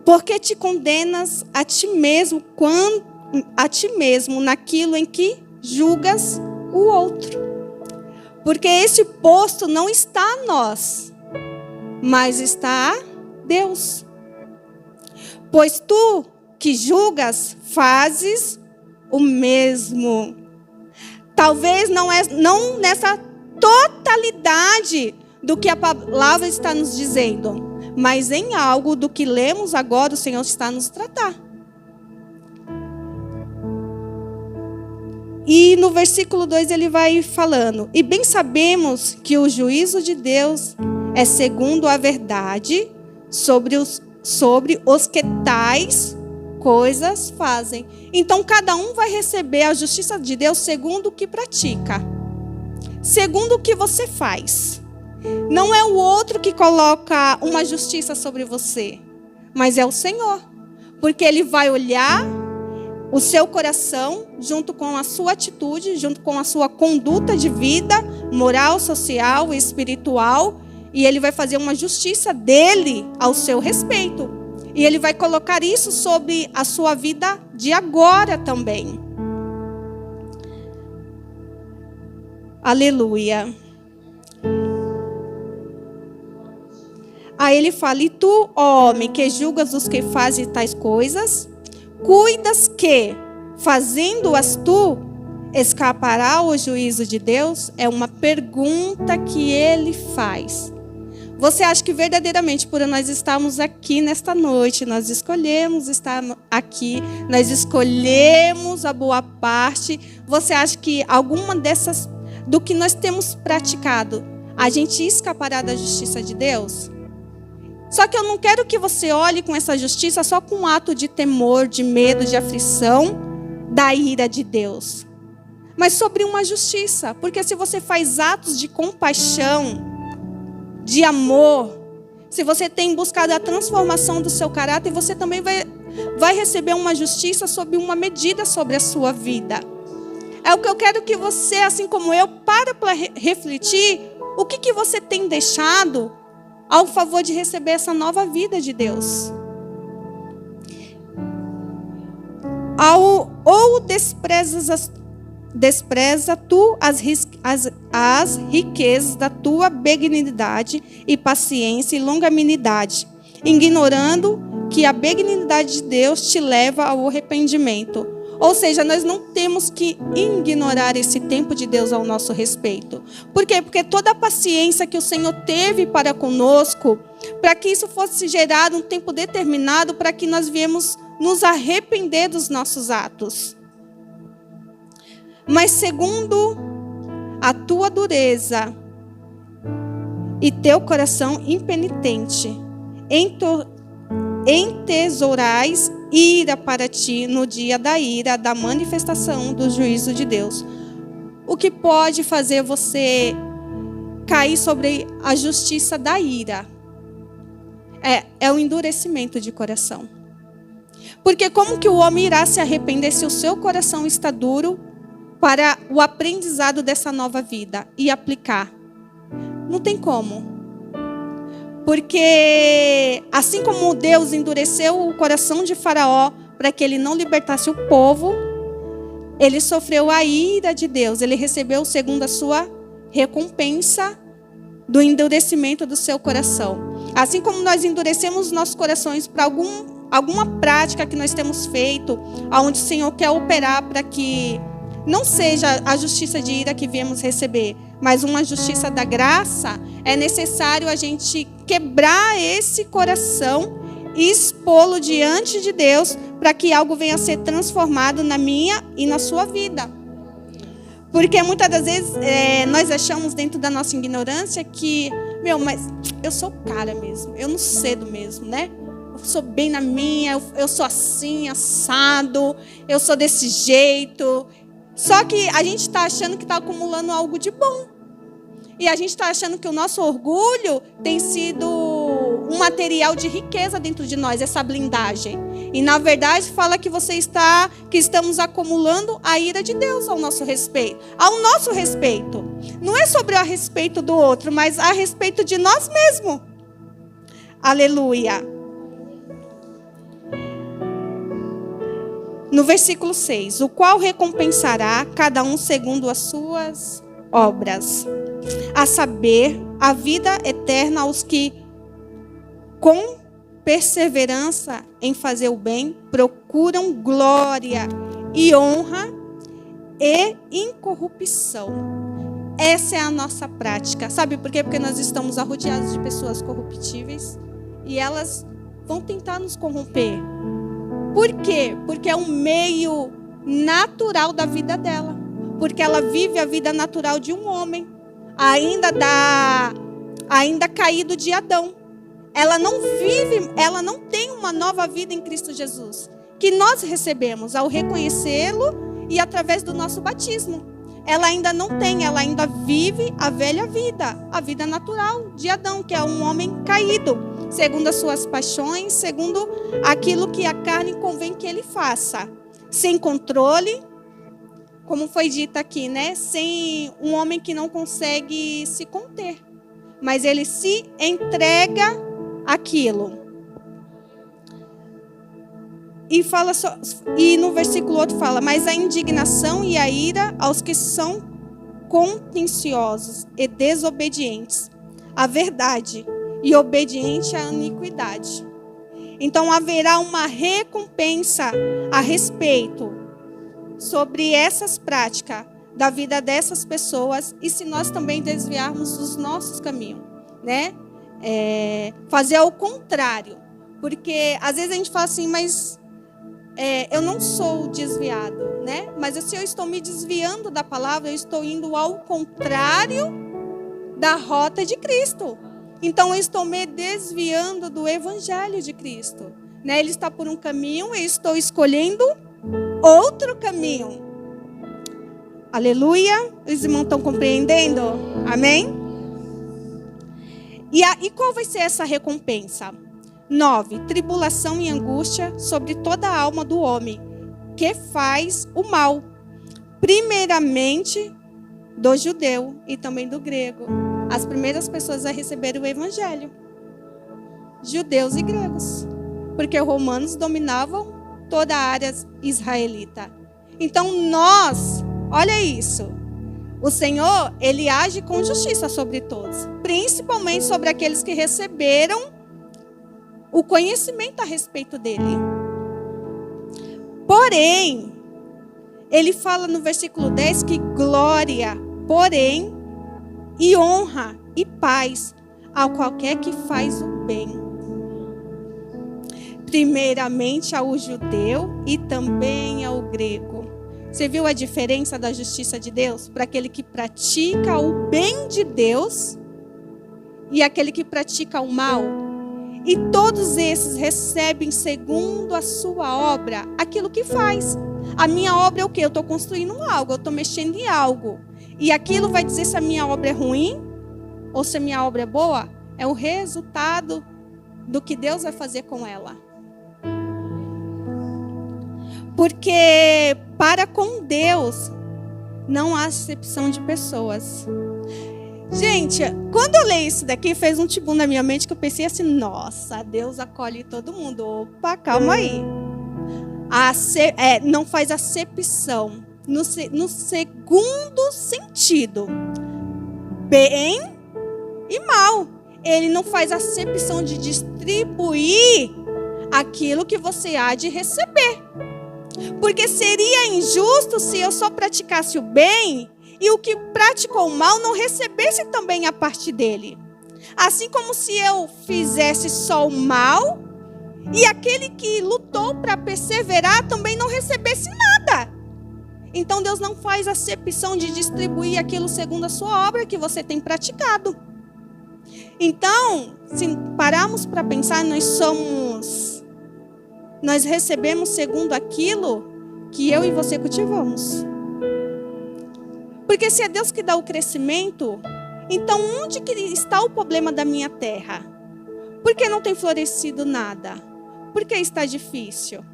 Porque te condenas a ti mesmo naquilo em que julgas o outro. Porque esse posto não está a nós, mas está a Deus. Pois tu que julgas, fazes o mesmo. Talvez não nessa totalidade do que a palavra está nos dizendo, mas em algo do que lemos agora, o Senhor está nos tratar. E no versículo 2 ele vai falando: e bem sabemos que o juízo de Deus é segundo a verdade sobre os que tais coisas fazem. Então cada um vai receber a justiça de Deus segundo o que pratica, segundo o que você faz. Não é o outro que coloca uma justiça sobre você, mas é o Senhor. Porque Ele vai olhar o seu coração junto com a sua atitude, junto com a sua conduta de vida, moral, social e espiritual, e ele vai fazer uma justiça dele ao seu respeito. E ele vai colocar isso sobre a sua vida de agora também. Aleluia. Aí ele fala: e tu, homem, que julgas os que fazem tais coisas, cuidas que, fazendo-as tu, escapará o juízo de Deus? É uma pergunta que ele faz. Você acha que verdadeiramente, por nós estarmos aqui nesta noite, nós escolhemos estar aqui, nós escolhemos a boa parte, você acha que alguma dessas, do que nós temos praticado, a gente escapará da justiça de Deus? Só que eu não quero que você olhe com essa justiça só com um ato de temor, de medo, de aflição, da ira de Deus. Mas sobre uma justiça. Porque se você faz atos de compaixão, de amor, se você tem buscado a transformação do seu caráter, você também vai receber uma justiça sob uma medida sobre a sua vida. É o que eu quero que você, assim como eu, para refletir o que você tem deixado ao favor de receber essa nova vida de Deus. Ou despreza tu as riquezas da tua benignidade e paciência e longanimidade, ignorando que a benignidade de Deus te leva ao arrependimento. Ou seja, nós não temos que ignorar esse tempo de Deus ao nosso respeito. Por quê? Porque toda a paciência que o Senhor teve para conosco, para que isso fosse gerado um tempo determinado, para que nós viemos nos arrepender dos nossos atos. Mas segundo a tua dureza e teu coração impenitente, entesourais ira para ti no dia da ira, da manifestação do juízo de Deus. O que pode fazer você cair sobre a justiça da ira é o endurecimento de coração. Porque como que o homem irá se arrepender se o seu coração está duro para o aprendizado dessa nova vida e aplicar? Não tem como. Porque assim como Deus endureceu o coração de Faraó para que ele não libertasse o povo, ele sofreu a ira de Deus. Ele recebeu, segundo a sua recompensa, do endurecimento do seu coração. Assim como nós endurecemos nossos corações para alguma prática que nós temos feito, onde o Senhor quer operar para que não seja a justiça de ira que viemos receber, mas uma justiça da graça, é necessário a gente quebrar esse coração e expô-lo diante de Deus para que algo venha a ser transformado na minha e na sua vida. Porque muitas das vezes nós achamos dentro da nossa ignorância que, mas eu sou cara mesmo, eu não cedo mesmo, né? Eu sou bem na minha, eu sou assim, assado, eu sou desse jeito. Só que a gente está achando que está acumulando algo de bom. E a gente está achando que o nosso orgulho tem sido um material de riqueza dentro de nós, essa blindagem. E na verdade fala que que estamos acumulando a ira de Deus ao nosso respeito. Ao nosso respeito. Não é sobre o respeito do outro, mas a respeito de nós mesmos. Aleluia. No versículo 6, o qual recompensará cada um segundo as suas obras, a saber, a vida eterna aos que, com perseverança em fazer o bem, procuram glória e honra e incorrupção. Essa é a nossa prática. Sabe por quê? Porque nós estamos arrodeados de pessoas corruptíveis e elas vão tentar nos corromper. Por quê? Porque é um meio natural da vida dela. Porque ela vive a vida natural de um homem, ainda caído de Adão. Ela não tem uma nova vida em Cristo Jesus, que nós recebemos ao reconhecê-lo e através do nosso batismo. Ela ainda não tem, ela ainda vive a velha vida, a vida natural de Adão, que é um homem caído, segundo as suas paixões, segundo aquilo que a carne convém que ele faça, sem controle, como foi dito aqui, né? Sem um homem que não consegue se conter. mas ele se entrega àquilo. E no versículo 8 fala, mas a indignação e a ira aos que são contenciosos e desobedientes à verdade e obedientes à iniquidade. Então haverá uma recompensa a respeito sobre essas práticas da vida dessas pessoas, e se nós também desviarmos dos nossos caminhos, né? Fazer o contrário, porque às vezes a gente fala assim, mas eu não sou desviado, né? Mas se eu estou me desviando da palavra, eu estou indo ao contrário da rota de Cristo. Então eu estou me desviando do evangelho de Cristo, né? Ele está por um caminho, eu estou escolhendo outro caminho. Aleluia. Os irmãos estão compreendendo? Amém? E qual vai ser essa recompensa? 9. Tribulação e angústia sobre toda a alma do homem que faz o mal. Primeiramente do judeu e também do grego. As primeiras pessoas a receber o evangelho. Judeus e gregos. Porque os romanos dominavam toda a área israelita. Então nós, olha isso. O Senhor, Ele age com justiça sobre todos. Principalmente sobre aqueles que receberam o conhecimento a respeito dele. Porém, ele fala no versículo 10 que glória, porém, e honra e paz a qualquer que faz o bem. Primeiramente ao judeu e também ao grego. Você viu a diferença da justiça de Deus para aquele que pratica o bem de Deus e aquele que pratica o mal? E todos esses recebem segundo a sua obra aquilo que faz. A minha obra é o quê? Eu estou construindo algo, eu estou mexendo em algo. E aquilo vai dizer se a minha obra é ruim ou se a minha obra é boa. É o resultado do que Deus vai fazer com ela. Porque para com Deus não há acepção de pessoas. Gente, quando eu leio isso daqui, fez um tibum na minha mente que eu pensei assim, nossa, Deus acolhe todo mundo. Opa, calma aí. Não faz acepção. No segundo sentido. Bem e mal. Ele não faz acepção de distribuir aquilo que você há de receber. Porque seria injusto se eu só praticasse o bem e o que praticou o mal não recebesse também a parte dele. Assim como se eu fizesse só o mal e aquele que lutou para perseverar também não recebesse nada. Então Deus não faz acepção de distribuir aquilo segundo a sua obra que você tem praticado. Então, se pararmos para pensar, nós recebemos segundo aquilo que eu e você cultivamos. Porque se é Deus que dá o crescimento, então onde que está o problema da minha terra? Por que não tem florescido nada? Por que está difícil?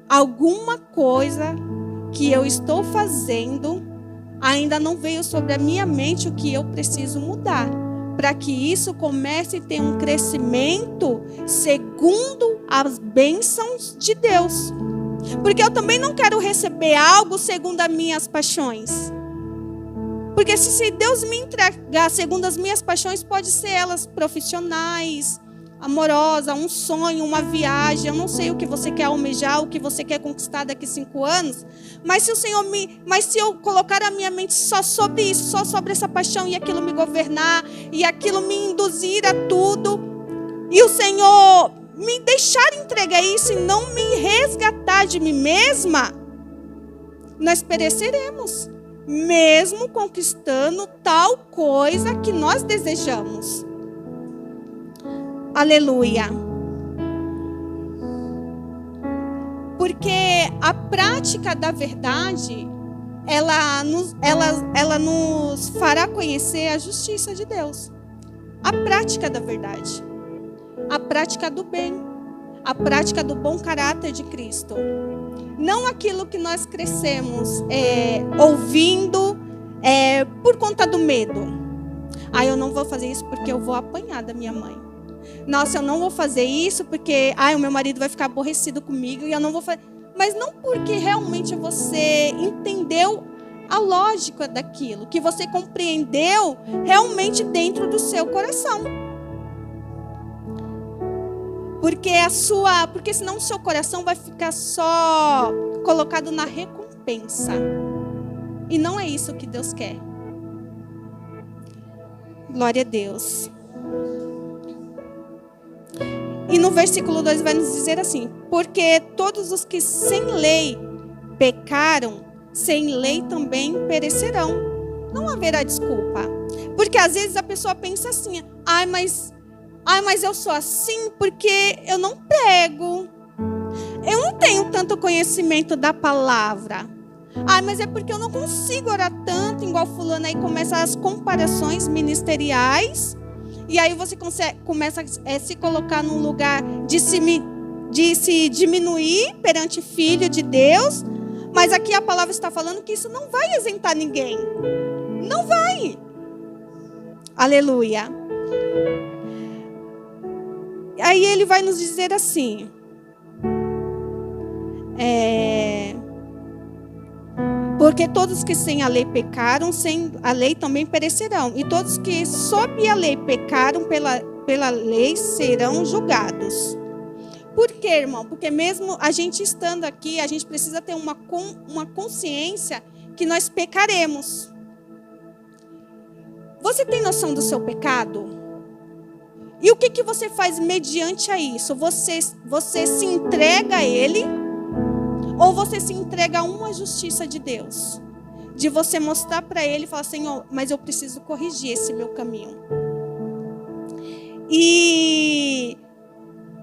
Alguma coisa que eu estou fazendo ainda não veio sobre a minha mente o que eu preciso mudar, para que isso comece a ter um crescimento segundo as bênçãos de Deus. Porque eu também não quero receber algo segundo as minhas paixões. Porque se Deus me entregar segundo as minhas paixões, pode ser elas profissionais, amorosa, um sonho, uma viagem. Eu não sei o que você quer almejar, o que você quer conquistar daqui a 5 anos. Mas se eu colocar a minha mente só sobre isso, só sobre essa paixão e aquilo me governar, e aquilo me induzir a tudo, e o Senhor me deixar entregar isso e não me resgatar de mim mesma, nós pereceremos, mesmo conquistando tal coisa que nós desejamos. Aleluia. Porque a prática da verdade, ela nos fará conhecer a justiça de Deus. A prática da verdade. A prática do bem. A prática do bom caráter de Cristo. Não aquilo que nós crescemos ouvindo por conta do medo. Ah, eu não vou fazer isso porque eu vou apanhar da minha mãe. Nossa, eu não vou fazer isso porque o meu marido vai ficar aborrecido comigo e eu não vou fazer. Mas não porque realmente você entendeu a lógica daquilo, que você compreendeu realmente dentro do seu coração. Porque senão o seu coração vai ficar só colocado na recompensa. E não é isso que Deus quer. Glória a Deus. E no versículo 2 vai nos dizer assim: porque todos os que sem lei pecaram, sem lei também perecerão. Não haverá desculpa. Porque às vezes a pessoa pensa assim: mas eu sou assim porque eu não prego. Eu não tenho tanto conhecimento da palavra. Mas é porque eu não consigo orar tanto, igual fulano. Aí começa as comparações ministeriais. E aí você começa a se colocar num lugar de se diminuir perante filho de Deus. Mas aqui a palavra está falando que isso não vai isentar ninguém. Não vai. Aleluia. Aí ele vai nos dizer assim: porque todos que sem a lei pecaram, sem a lei também perecerão. E todos que sob a lei pecaram, pela lei serão julgados. Por quê, irmão? Porque mesmo a gente estando aqui, a gente precisa ter uma consciência que nós pecaremos. Você tem noção do seu pecado? E o que você faz mediante a isso? Você se entrega a ele? Ou você se entrega a uma justiça de Deus? De você mostrar para ele e falar: Senhor, mas eu preciso corrigir esse meu caminho. E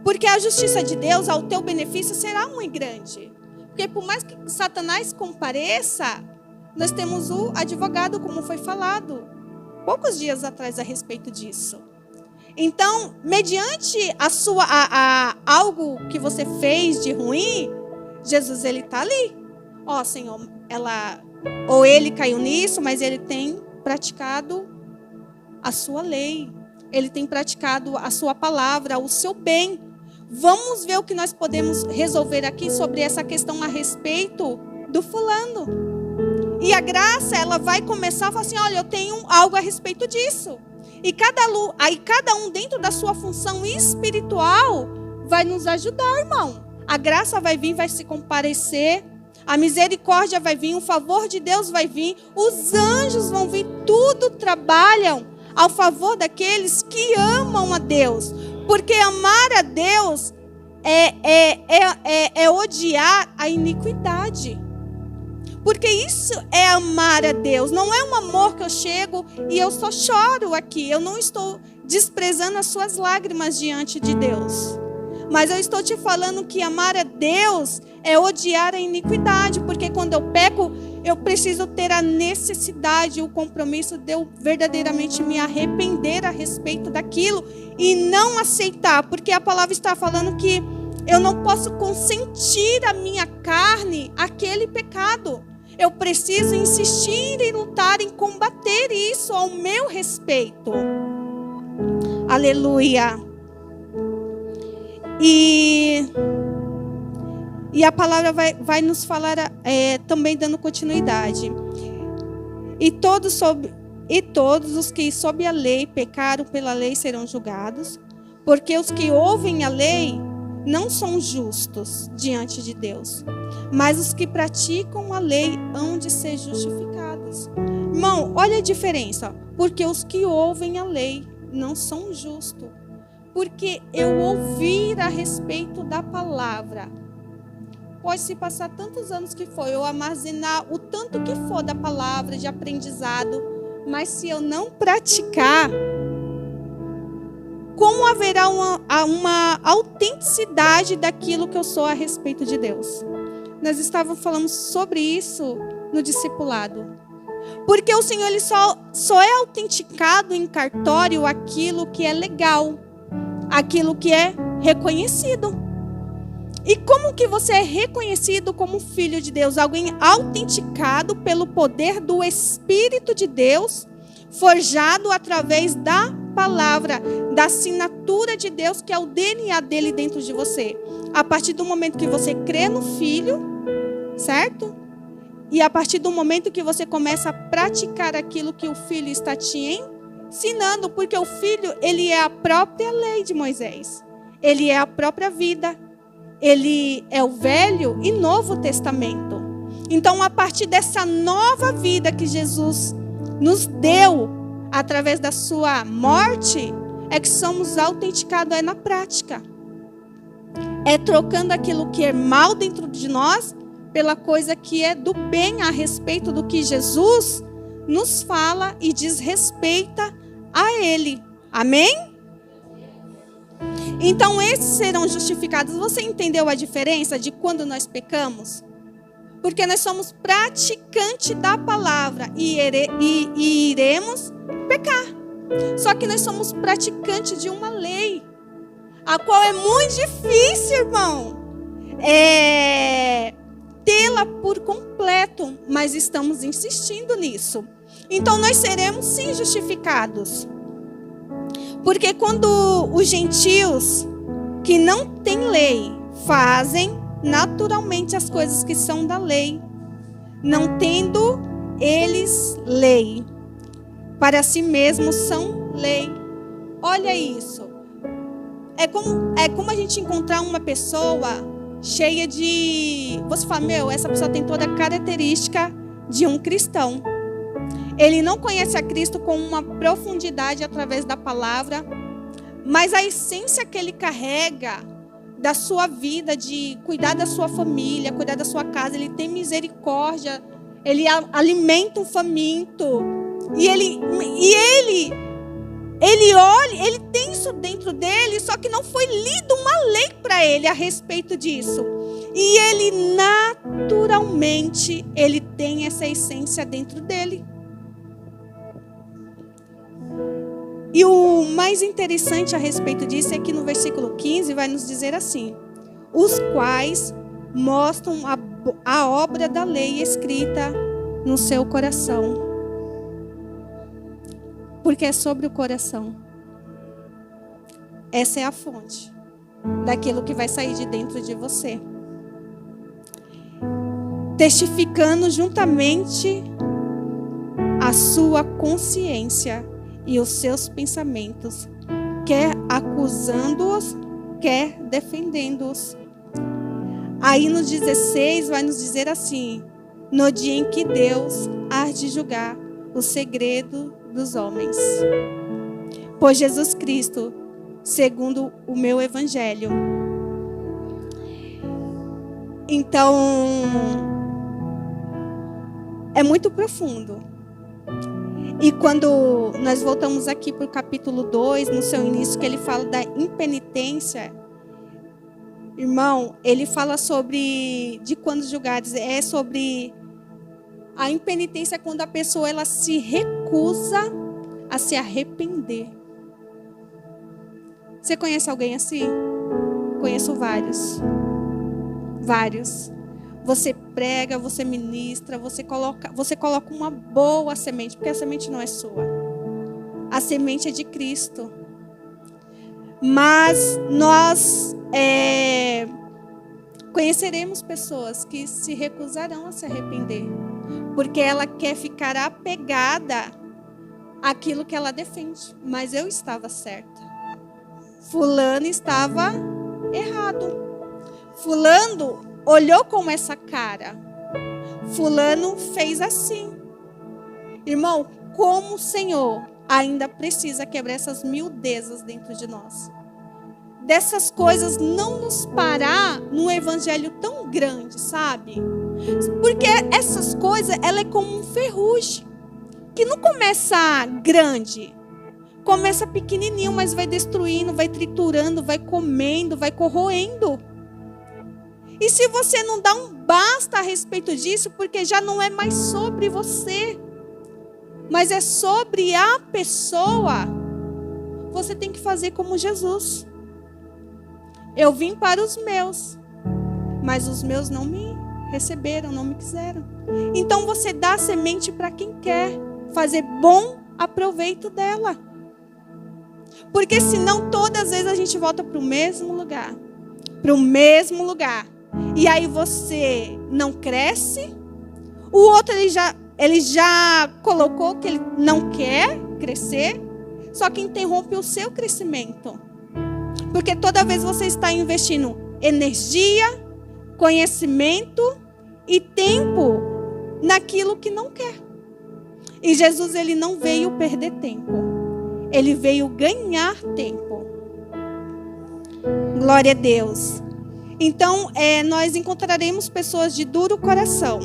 porque a justiça de Deus, ao teu benefício, será muito grande. Porque por mais que Satanás compareça, nós temos o advogado, como foi falado poucos dias atrás a respeito disso. Então, mediante algo que você fez de ruim, Jesus, ele está ali. Senhor, ou ele caiu nisso, mas ele tem praticado a sua lei. Ele tem praticado a sua palavra, o seu bem. Vamos ver o que nós podemos resolver aqui sobre essa questão a respeito do fulano. E a graça, ela vai começar a falar assim: olha, eu tenho algo a respeito disso. E cada um dentro da sua função espiritual vai nos ajudar, irmão. A graça vai vir, vai se comparecer. A misericórdia vai vir, o favor de Deus vai vir. Os anjos vão vir, tudo trabalham ao favor daqueles que amam a Deus. Porque amar a Deus é odiar a iniquidade. Porque isso é amar a Deus. Não é um amor que eu chego e eu só choro aqui. Eu não estou desprezando as suas lágrimas diante de Deus. Mas eu estou te falando que amar a Deus é odiar a iniquidade. Porque quando eu peco, eu preciso ter a necessidade, o compromisso de eu verdadeiramente me arrepender a respeito daquilo e não aceitar. Porque a palavra está falando que eu não posso consentir a minha carne aquele pecado. Eu preciso insistir em lutar, em combater isso ao meu respeito. Aleluia. E a palavra vai nos falar também dando continuidade. E todos os que sob a lei pecaram, pela lei serão julgados. Porque os que ouvem a lei não são justos diante de Deus, mas os que praticam a lei hão de ser justificados. Irmão, olha a diferença. Porque os que ouvem a lei não são justos. Porque eu ouvir a respeito da palavra, pode se passar tantos anos que for, eu armazenar o tanto que for da palavra, de aprendizado, mas se eu não praticar, como haverá uma autenticidade daquilo que eu sou a respeito de Deus? Nós estávamos falando sobre isso no discipulado. Porque o Senhor, ele só é autenticado em cartório aquilo que é legal, aquilo que é reconhecido. E como que você é reconhecido como filho de Deus? Alguém autenticado pelo poder do Espírito de Deus, forjado através da palavra, da assinatura de Deus, que é o DNA dele dentro de você. A partir do momento que você crê no Filho, certo? E a partir do momento que você começa a praticar aquilo que o Filho está te ensinando, porque o Filho, ele é a própria lei de Moisés. Ele é a própria vida. Ele é o Velho e Novo Testamento. Então, a partir dessa nova vida que Jesus nos deu, através da sua morte, é que somos autenticados na prática. É trocando aquilo que é mal dentro de nós pela coisa que é do bem a respeito do que Jesus nos fala e diz respeita a Ele. Amém? Então, esses serão justificados. Você entendeu a diferença de quando nós pecamos? Porque nós somos praticantes da palavra e iremos pecar. Só que nós somos praticantes de uma lei, a qual é muito difícil, irmão, tê-la por completo, mas estamos insistindo nisso. Então nós seremos sim justificados. Porque quando os gentios que não têm lei fazem naturalmente as coisas que são da lei, não tendo eles lei, para si mesmos são lei. Olha isso. É como a gente encontrar uma pessoa cheia de... Você fala, essa pessoa tem toda a característica de um cristão. Ele não conhece a Cristo com uma profundidade através da palavra, mas a essência que ele carrega da sua vida, de cuidar da sua família, cuidar da sua casa, ele tem misericórdia, ele alimenta o faminto, e ele olha, ele tem isso dentro dele, só que não foi lido uma lei para ele a respeito disso. E ele naturalmente, ele tem essa essência dentro dele. E o mais interessante a respeito disso é que no versículo 15 vai nos dizer assim: os quais mostram a obra da lei escrita no seu coração. Porque é sobre o coração. Essa é a fonte daquilo que vai sair de dentro de você. Testificando juntamente a sua consciência e os seus pensamentos, quer acusando-os, quer defendendo-os. Aí no 16 vai nos dizer assim: no dia em que Deus há de julgar o segredo dos homens. Por Jesus Cristo, segundo o meu evangelho. Então, é muito profundo. E quando nós voltamos aqui para o capítulo 2, no seu início, que ele fala da impenitência, irmão, ele fala sobre, de quando julgares, é sobre a impenitência quando a pessoa ela se recusa a se arrepender. Você conhece alguém assim? Conheço vários. Vários. Você prega, você ministra, você coloca uma boa semente, porque a semente não é sua. A semente é de Cristo. Mas nós conheceremos pessoas que se recusarão a se arrepender, porque ela quer ficar apegada àquilo que ela defende. Mas eu estava certa. Fulano estava errado. Fulano olhou com essa cara. Fulano fez assim. Irmão, como o Senhor ainda precisa quebrar essas miudezas dentro de nós. Dessas coisas não nos parar num evangelho tão grande, sabe? Porque essas coisas, ela é como um ferrugem, que não começa grande. Começa pequenininho, mas vai destruindo, vai triturando, vai comendo, vai corroendo. E se você não dá um basta a respeito disso, porque já não é mais sobre você, mas é sobre a pessoa, você tem que fazer como Jesus. Eu vim para os meus, mas os meus não me receberam, não me quiseram. Então você dá a semente para quem quer fazer bom aproveito dela. Porque senão todas as vezes a gente volta para o mesmo lugar. Para o mesmo lugar. E aí você não cresce. O outro ele já colocou que ele não quer crescer. Só que interrompe o seu crescimento. Porque toda vez você está investindo energia, conhecimento e tempo naquilo que não quer. E Jesus, ele não veio perder tempo. Ele veio ganhar tempo. Glória a Deus. Então, nós encontraremos pessoas de duro coração,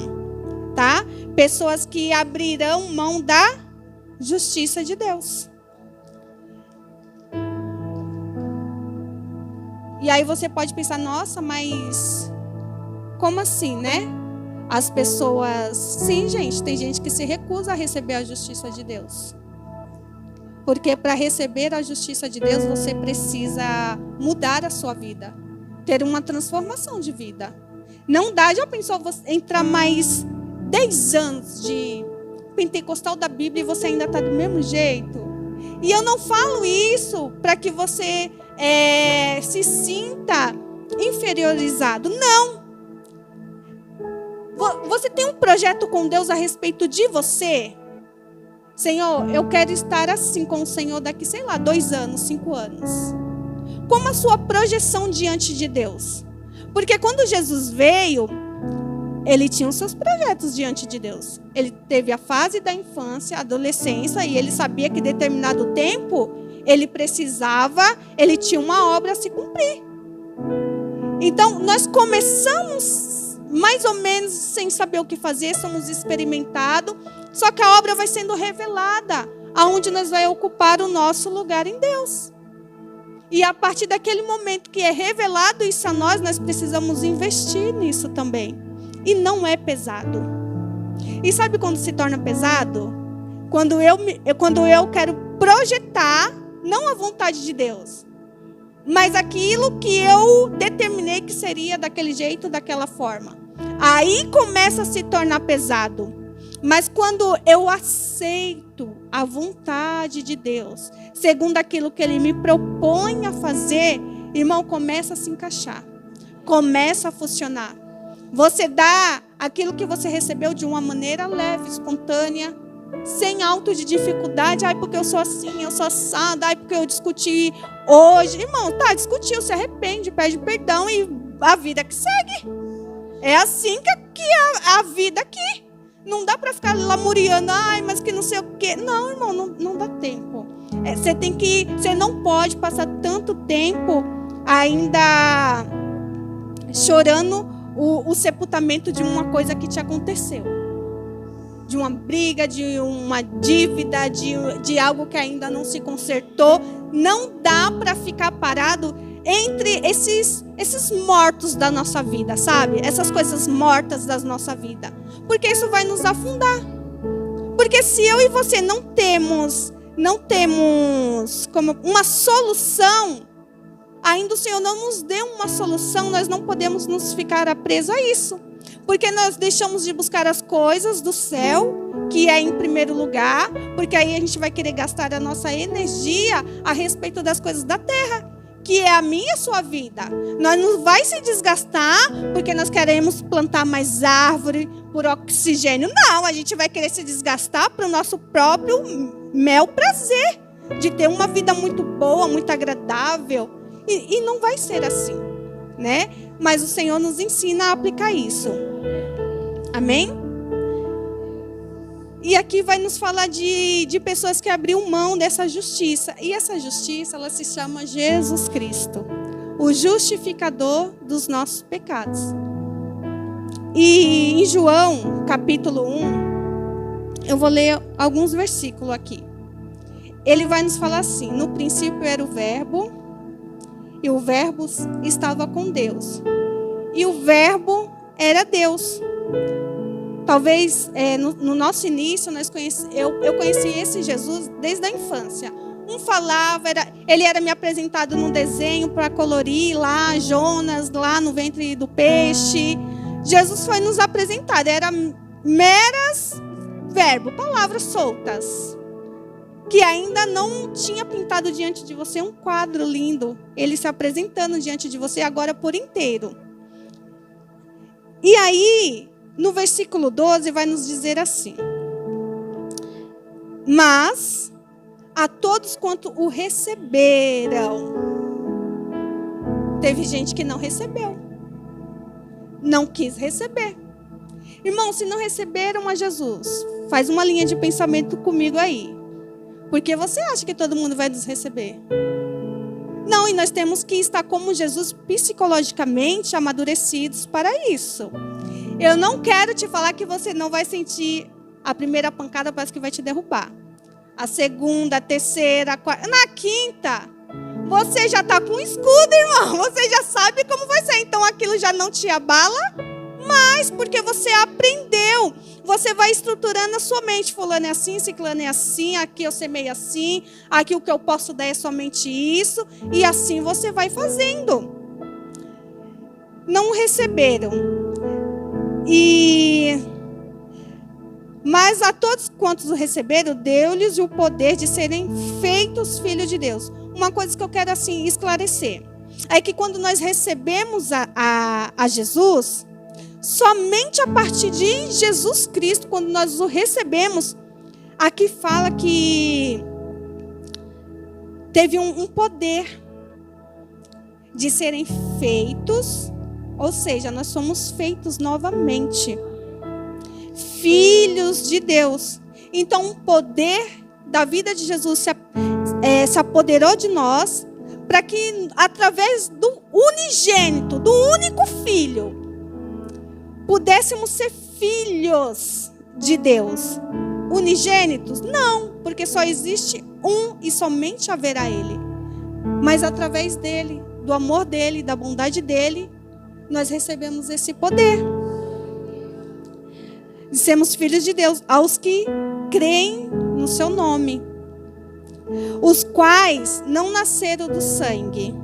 tá? Pessoas que abrirão mão da justiça de Deus. E aí você pode pensar, nossa, mas como assim, né? As pessoas... Sim, gente, tem gente que se recusa a receber a justiça de Deus. Porque para receber a justiça de Deus, você precisa mudar a sua vida. Ter uma transformação de vida. Não dá, já pensou você entrar mais 10 anos de pentecostal da Bíblia e você ainda está do mesmo jeito? E eu não falo isso para que você se sinta inferiorizado. Não. Você tem um projeto com Deus a respeito de você? Senhor, eu quero estar assim com o Senhor daqui, 2 anos, 5 anos. Como a sua projeção diante de Deus? Porque quando Jesus veio, ele tinha os seus projetos diante de Deus. Ele teve a fase da infância, a adolescência, e ele sabia que em determinado tempo ele tinha uma obra a se cumprir. Então, nós começamos mais ou menos sem saber o que fazer, somos experimentados, só que a obra vai sendo revelada, aonde nós vamos ocupar o nosso lugar em Deus. E a partir daquele momento que é revelado isso a nós precisamos investir nisso também. E não é pesado. E sabe quando se torna pesado? Quando eu quero projetar, não a vontade de Deus, mas aquilo que eu determinei que seria daquele jeito, daquela forma. Aí começa a se tornar pesado. Mas quando eu aceito a vontade de Deus, segundo aquilo que Ele me propõe a fazer, irmão, começa a se encaixar. Começa a funcionar. Você dá aquilo que você recebeu de uma maneira leve, espontânea, sem auto de dificuldade. Ai, porque eu sou assim, eu sou assada. Ai, porque eu discuti hoje. Irmão, discutiu, se arrepende, pede perdão e a vida que segue. É assim que é a vida aqui. Não dá para ficar lamuriando, ai, mas que não sei o quê. Não, irmão, não dá tempo. Você não pode passar tanto tempo ainda chorando o sepultamento de uma coisa que te aconteceu. De uma briga, de uma dívida, de algo que ainda não se consertou. Não dá para ficar parado entre esses mortos da nossa vida, sabe? Essas coisas mortas da nossa vida. Porque isso vai nos afundar. Porque se eu e você não temos como uma solução, ainda o Senhor não nos deu uma solução, nós não podemos nos ficar presos a isso. Porque nós deixamos de buscar as coisas do céu, que é em primeiro lugar, porque aí a gente vai querer gastar a nossa energia a respeito das coisas da terra, que é a minha e a sua vida. Nós não vai se desgastar porque nós queremos plantar mais árvore por oxigênio. Não, a gente vai querer se desgastar para o nosso próprio mel prazer, de ter uma vida muito boa, muito agradável. E não vai ser assim, né? Mas o Senhor nos ensina a aplicar isso. Amém? E aqui vai nos falar de pessoas que abriram mão dessa justiça. E essa justiça, ela se chama Jesus Cristo, o justificador dos nossos pecados. E em João, capítulo 1, eu vou ler alguns versículos aqui. Ele vai nos falar assim: no princípio era o Verbo, e o Verbo estava com Deus. E o Verbo era Deus. Talvez no nosso início eu conheci esse Jesus desde a infância. Falava, ele era me apresentado num desenho para colorir lá, Jonas, lá no ventre do peixe. Jesus foi nos apresentado, era meras verbo, palavras soltas. que ainda não tinha pintado diante de você um quadro lindo, ele se apresentando diante de você agora por inteiro. E aí, no versículo 12, vai nos dizer assim: mas a todos quanto o receberam. Teve gente que não recebeu, não quis receber. Irmão, se não receberam a Jesus, faz uma linha de pensamento comigo aí. Porque você acha que todo mundo vai nos receber? Não, e nós temos que estar como Jesus, psicologicamente amadurecidos para isso. Eu não quero te falar que você não vai sentir a primeira pancada, parece que vai te derrubar. A segunda, a terceira, a quarta, na quinta, você já está com escudo, irmão. Você já sabe como vai ser. Então aquilo já não te abala mais, porque você aprendeu. Você vai estruturando a sua mente. Fulano é assim, ciclano é assim, aqui eu semei assim, aqui o que eu posso dar é somente isso. E assim você vai fazendo. Não receberam. Mas a todos quantos o receberam, deu-lhes o poder de serem feitos filhos de Deus. Uma coisa que eu quero assim esclarecer é que quando nós recebemos a Jesus, somente a partir de Jesus Cristo, quando nós o recebemos, aqui fala que teve um poder de serem feitos, ou seja, nós somos feitos novamente, filhos de Deus. Então o poder da vida de Jesus se apoderou de nós, para que através do unigênito, do único filho, pudéssemos ser filhos de Deus. Unigênitos? Não, porque só existe um e somente haverá Ele. Mas através dele, do amor dele, da bondade dele, nós recebemos esse poder de sermos filhos de Deus, aos que creem no seu nome, os quais não nasceram do sangue,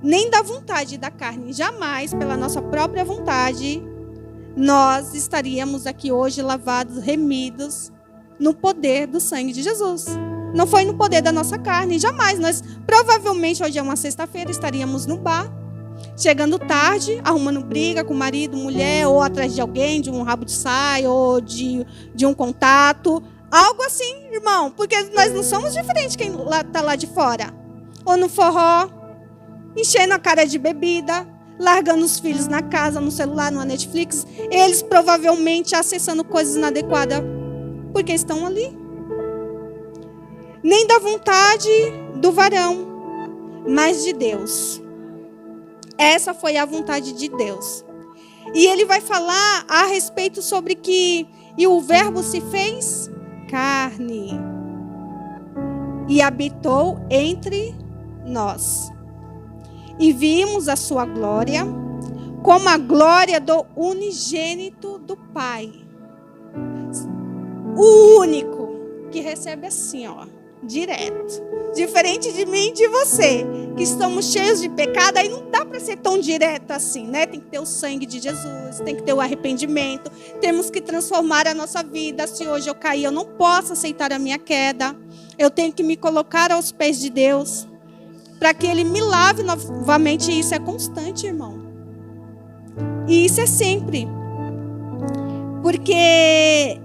nem da vontade da carne. Jamais, pela nossa própria vontade, nós estaríamos aqui hoje lavados, remidos no poder do sangue de Jesus. Não foi no poder da nossa carne, jamais. Nós provavelmente hoje é uma sexta-feira, estaríamos no bar, chegando tarde, arrumando briga com marido, mulher, ou atrás de alguém, de um rabo de saia, ou de um contato. Algo assim, irmão, porque nós não somos diferentes quem está lá de fora. Ou no forró, enchendo a cara de bebida, largando os filhos na casa, no celular, na Netflix. Eles provavelmente acessando coisas inadequadas, porque estão ali. Nem da vontade do varão, mas de Deus. Essa foi a vontade de Deus. E ele vai falar a respeito sobre que e o verbo se fez carne e habitou entre nós. E vimos a sua glória, como a glória do unigênito do Pai. O único que recebe assim, ó, direto. Diferente de mim e de você, que estamos cheios de pecado, aí não dá para ser tão direto assim, né? Tem que ter o sangue de Jesus, tem que ter o arrependimento, temos que transformar a nossa vida. Se hoje eu cair, eu não posso aceitar a minha queda, eu tenho que me colocar aos pés de Deus, para que Ele me lave novamente. E isso é constante, irmão. E isso é sempre. Porque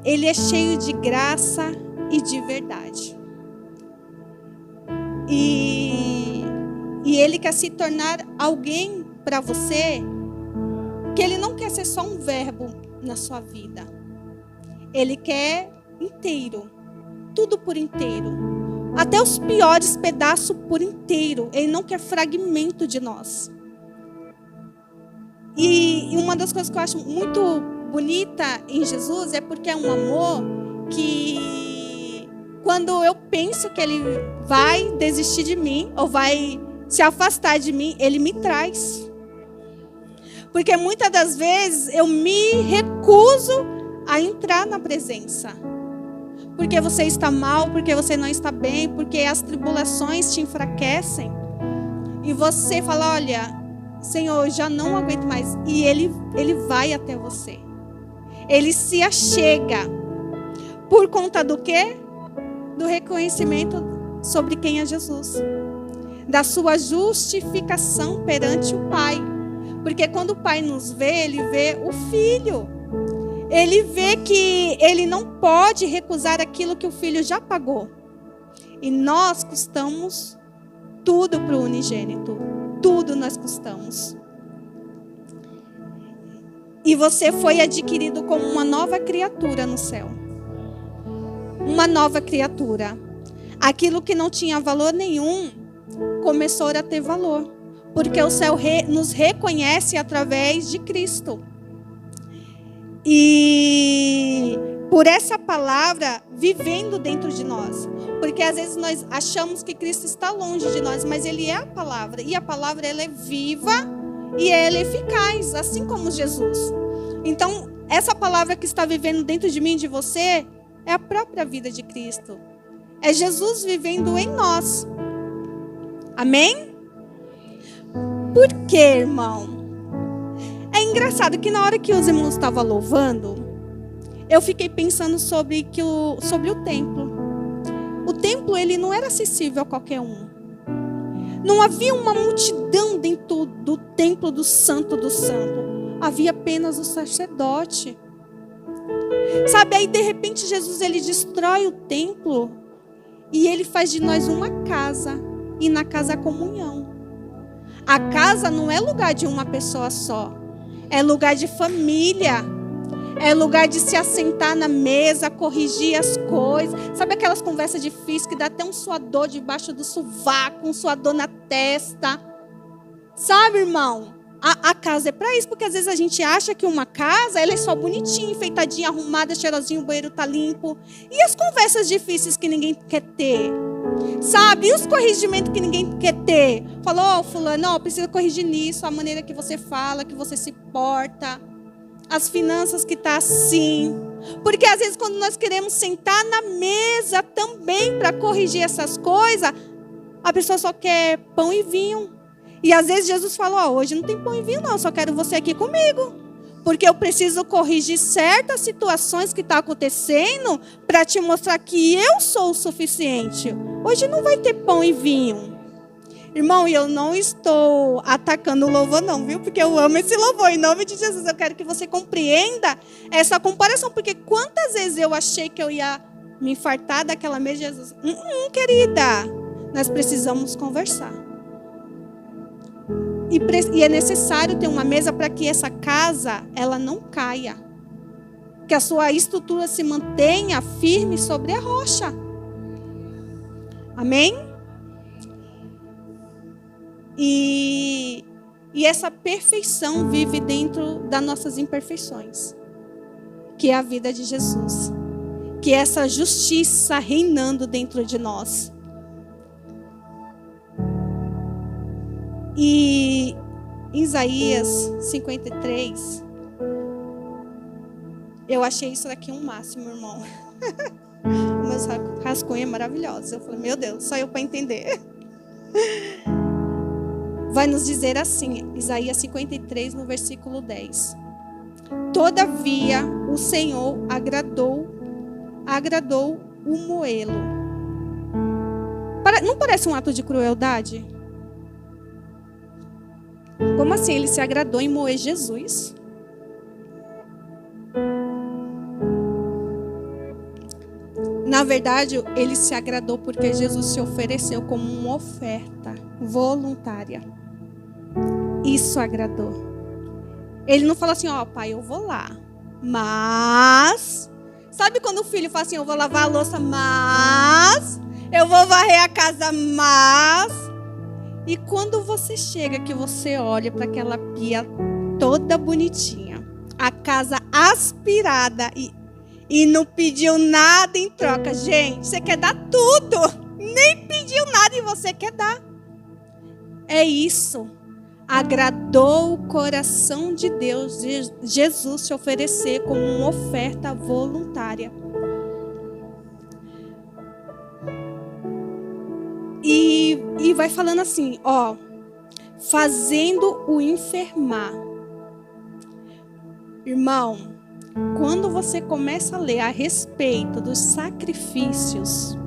Ele é cheio de graça e de verdade. E Ele quer se tornar alguém para você, que Ele não quer ser só um verbo na sua vida. Ele quer inteiro, tudo por inteiro. Até os piores pedaços por inteiro. Ele não quer fragmento de nós. E uma das coisas que eu acho muito bonita em Jesus é porque é um amor que, quando eu penso que Ele vai desistir de mim, ou vai se afastar de mim, Ele me traz. Porque muitas das vezes eu me recuso a entrar na presença. Porque você está mal, porque você não está bem, porque as tribulações te enfraquecem. E você fala, olha, Senhor, eu já não aguento mais. E Ele vai até você. Ele se achega. Por conta do quê? do reconhecimento sobre quem é Jesus, da sua justificação perante o Pai. Porque quando o Pai nos vê, Ele vê o Filho. Ele vê que Ele não pode recusar aquilo que o Filho já pagou. E nós custamos tudo para o unigênito. Tudo nós custamos. E você foi adquirido como uma nova criatura no céu. Uma nova criatura. Aquilo que não tinha valor nenhum começou a ter valor. Porque o céu nos reconhece através de Cristo. E por essa palavra vivendo dentro de nós. Porque às vezes nós achamos que Cristo está longe de nós, mas Ele é a palavra. E a palavra ela é viva e ela é eficaz, assim como Jesus. Então, essa palavra que está vivendo dentro de mim e de você é a própria vida de Cristo. É Jesus vivendo em nós. Amém? Por quê, irmão? É engraçado que na hora que os irmãos estavam louvando, eu fiquei pensando sobre o templo. O templo, ele não era acessível a qualquer um. Não havia uma multidão dentro do templo do Santo do Santo. Havia apenas o sacerdote. Sabe, aí de repente Jesus, ele destrói o templo e ele faz de nós uma casa. E na casa a comunhão. A casa não é lugar de uma pessoa só. É lugar de família. É lugar de se assentar na mesa, corrigir as coisas. Sabe aquelas conversas difíceis que dá até um suador debaixo do sovaco, um suador na testa? Sabe, irmão? A casa é para isso, porque às vezes a gente acha que uma casa ela é só bonitinha, enfeitadinha, arrumada, cheirosinha, o banheiro tá limpo. E as conversas difíceis que ninguém quer ter? Sabe? E os corrigimentos que ninguém quer ter? Falou, fulano, precisa corrigir nisso, a maneira que você fala, que você se porta. As finanças que tá assim. Porque às vezes quando nós queremos sentar na mesa também para corrigir essas coisas, a pessoa só quer pão e vinho. E às vezes Jesus falou, hoje não tem pão e vinho não, só quero você aqui comigo. Porque eu preciso corrigir certas situações que estão acontecendo para te mostrar que eu sou o suficiente. Hoje não vai ter pão e vinho. Irmão, e eu não estou atacando o louvor não, viu? Porque eu amo esse louvor, em nome de Jesus. Eu quero que você compreenda essa comparação. Porque quantas vezes eu achei que eu ia me infartar daquela mesa de Jesus? Querida, nós precisamos conversar. E é necessário ter uma mesa para que essa casa, ela não caia. Que a sua estrutura se mantenha firme sobre a rocha. Amém? E essa perfeição vive dentro das nossas imperfeições. Que é a vida de Jesus. Que é essa justiça reinando dentro de nós. E em Isaías 53, eu achei isso daqui um máximo, irmão. Meus rascunhos é maravilhoso. Eu falei, meu Deus, só eu para entender. Vai nos dizer assim, Isaías 53, no versículo 10. Todavia, o Senhor agradou o moê-lo. Não parece um ato de crueldade? Como assim? Ele se agradou em moer Jesus? Na verdade, ele se agradou porque Jesus se ofereceu como uma oferta voluntária. Isso agradou. Ele não falou assim, pai, eu vou lá. Mas, sabe quando o filho fala assim, eu vou lavar a louça, mas, eu vou varrer a casa, mas... E quando você chega, que você olha para aquela pia toda bonitinha, a casa aspirada e não pediu nada em troca. Gente, você quer dar tudo. Nem pediu nada e você quer dar. É isso. Agradou o coração de Deus, de Jesus se oferecer como uma oferta voluntária. E vai falando assim, fazendo o enfermar. Irmão, quando você começa a ler a respeito dos sacrifícios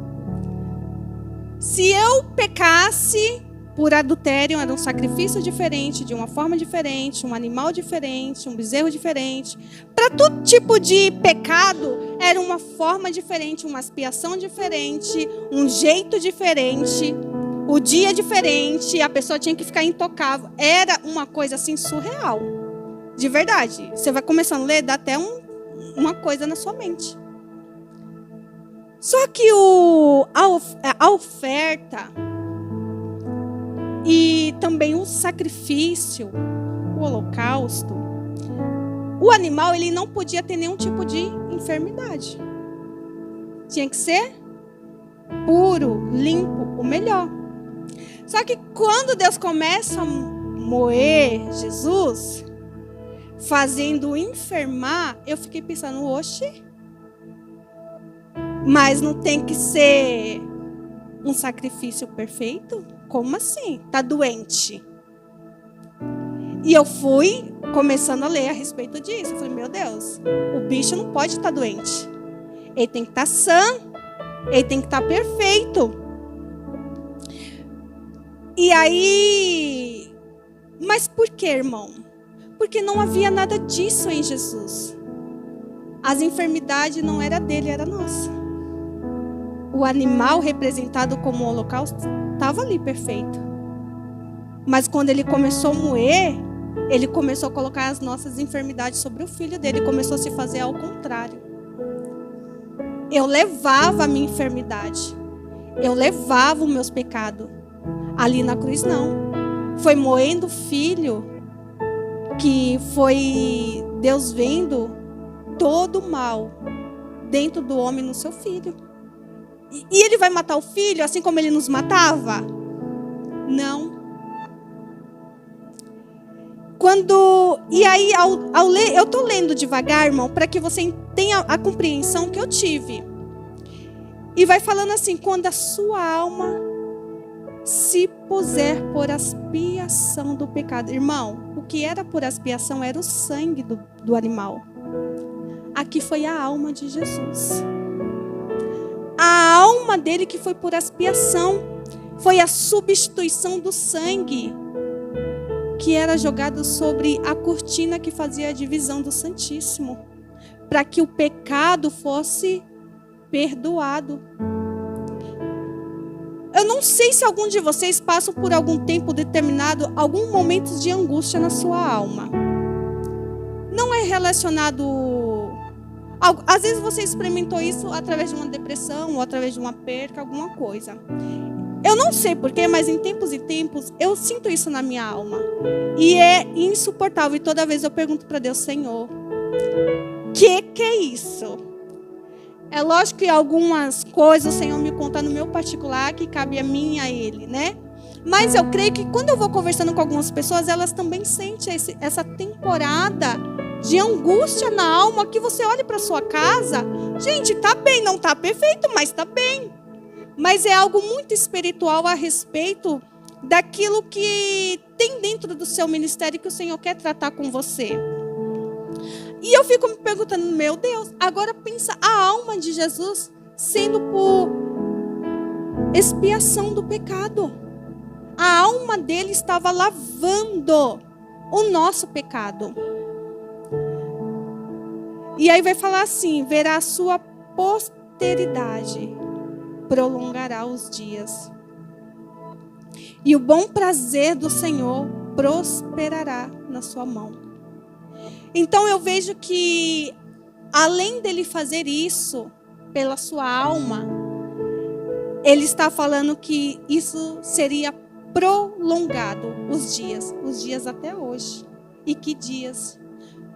Se eu pecasse por adultério, era um sacrifício diferente, de uma forma diferente, um animal diferente, um bezerro diferente. Para todo tipo de pecado, era uma forma diferente, uma expiação diferente, um jeito diferente, o dia diferente, a pessoa tinha que ficar intocável. Era uma coisa assim surreal. De verdade. Você vai começando a ler, dá até uma coisa na sua mente. Só que a oferta e também o sacrifício, o holocausto, o animal ele não podia ter nenhum tipo de enfermidade. Tinha que ser puro, limpo, o melhor. Só que quando Deus começa a moer Jesus, fazendo enfermar, eu fiquei pensando, oxe, mas não tem que ser um sacrifício perfeito? Como assim? Tá doente. E eu fui começando a ler a respeito disso. Eu falei, meu Deus, o bicho não pode estar doente. Ele tem que estar sã, ele tem que estar perfeito. E aí, mas por que, irmão? Porque não havia nada disso em Jesus. As enfermidades não era dele, era nossa. O animal representado como holocausto estava ali perfeito. Mas quando ele começou a moer, ele começou a colocar as nossas enfermidades sobre o filho dele. Começou a se fazer ao contrário. Eu levava a minha enfermidade. Eu levava os meus pecados. Ali na cruz não. Foi moendo o filho, que foi Deus vendo todo o mal dentro do homem no seu filho. E ele vai matar o filho assim como ele nos matava? Não. E aí, ao ler, eu estou lendo devagar, irmão, para que você tenha a compreensão que eu tive. E vai falando assim, quando a sua alma se puser por expiação do pecado. Irmão, o que era por expiação era o sangue do animal. Aqui foi a alma de Jesus. A alma dele que foi por expiação. Foi a substituição do sangue que era jogado sobre a cortina que fazia a divisão do Santíssimo. Para que o pecado fosse perdoado. Eu não sei se algum de vocês passam por algum tempo determinado, algum momento de angústia na sua alma. Não é relacionado... Às vezes você experimentou isso através de uma depressão ou através de uma perca, alguma coisa. Eu não sei porquê, mas em tempos e tempos eu sinto isso na minha alma. E é insuportável. E toda vez eu pergunto para Deus, Senhor, que é isso? É lógico que algumas coisas o Senhor me conta no meu particular, que cabe a mim e a Ele, né? Mas eu creio que quando eu vou conversando com algumas pessoas, elas também sentem essa temporada de angústia na alma, que você olha para sua casa, gente, tá bem, não tá perfeito, mas tá bem. Mas é algo muito espiritual a respeito daquilo que tem dentro do seu ministério que o Senhor quer tratar com você. E eu fico me perguntando, meu Deus, agora pensa a alma de Jesus sendo por expiação do pecado. A alma dele estava lavando o nosso pecado. E aí vai falar assim, verá a sua posteridade, prolongará os dias. E o bom prazer do Senhor prosperará na sua mão. Então eu vejo que, além dele fazer isso pela sua alma, ele está falando que isso seria prolongado, os dias até hoje. E que dias?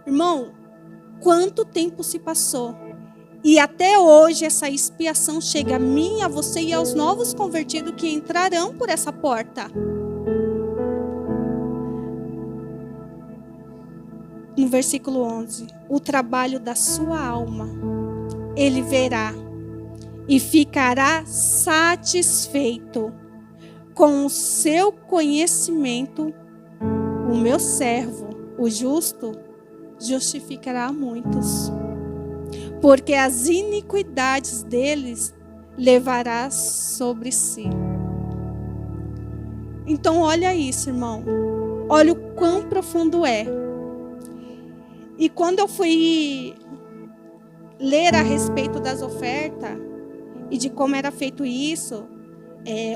Irmão, quanto tempo se passou? E até hoje essa expiação chega a mim, a você e aos novos convertidos que entrarão por essa porta. No versículo 11, o trabalho da sua alma, ele verá e ficará satisfeito com o seu conhecimento. O meu servo, o justo, justificará a muitos, porque as iniquidades deles levará sobre si. Então olha isso, irmão. Olha o quão profundo é. E quando eu fui ler a respeito das ofertas e de como era feito isso,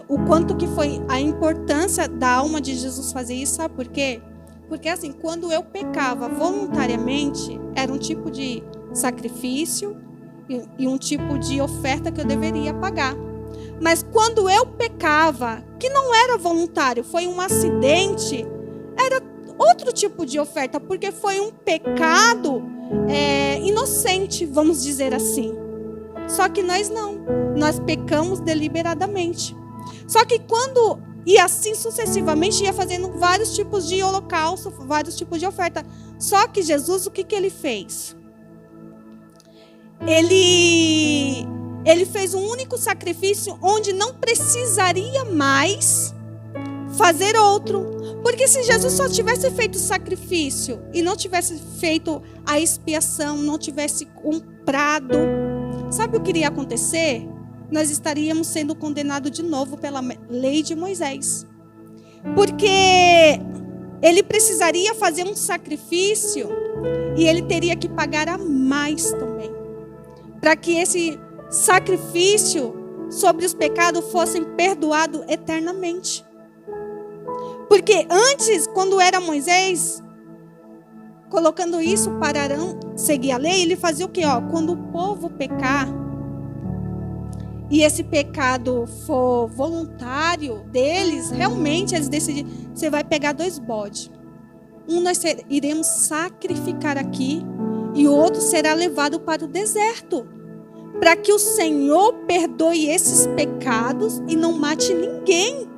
o quanto que foi a importância da alma de Jesus fazer isso, sabe por quê? Porque assim, quando eu pecava voluntariamente, era um tipo de sacrifício e um tipo de oferta que eu deveria pagar. Mas quando eu pecava, que não era voluntário, foi um acidente, era outro tipo de oferta, porque foi um pecado inocente, vamos dizer assim. Só que nós não, nós pecamos deliberadamente. Só que quando, e assim sucessivamente, ia fazendo vários tipos de holocausto, vários tipos de oferta. Só que Jesus, o que ele fez? Ele fez um único sacrifício onde não precisaria mais fazer outro. Porque se Jesus só tivesse feito o sacrifício e não tivesse feito a expiação, não tivesse comprado, sabe o que iria acontecer? Nós estaríamos sendo condenados de novo pela lei de Moisés. Porque ele precisaria fazer um sacrifício e ele teria que pagar a mais também. Para que esse sacrifício sobre os pecados fossem perdoados eternamente. Porque antes, quando era Moisés, colocando isso para Arão seguir a lei, ele fazia o quê? Quando o povo pecar, e esse pecado for voluntário deles, realmente eles decidem, você vai pegar 2 bodes. Um nós iremos sacrificar aqui, e o outro será levado para o deserto, para que o Senhor perdoe esses pecados e não mate ninguém.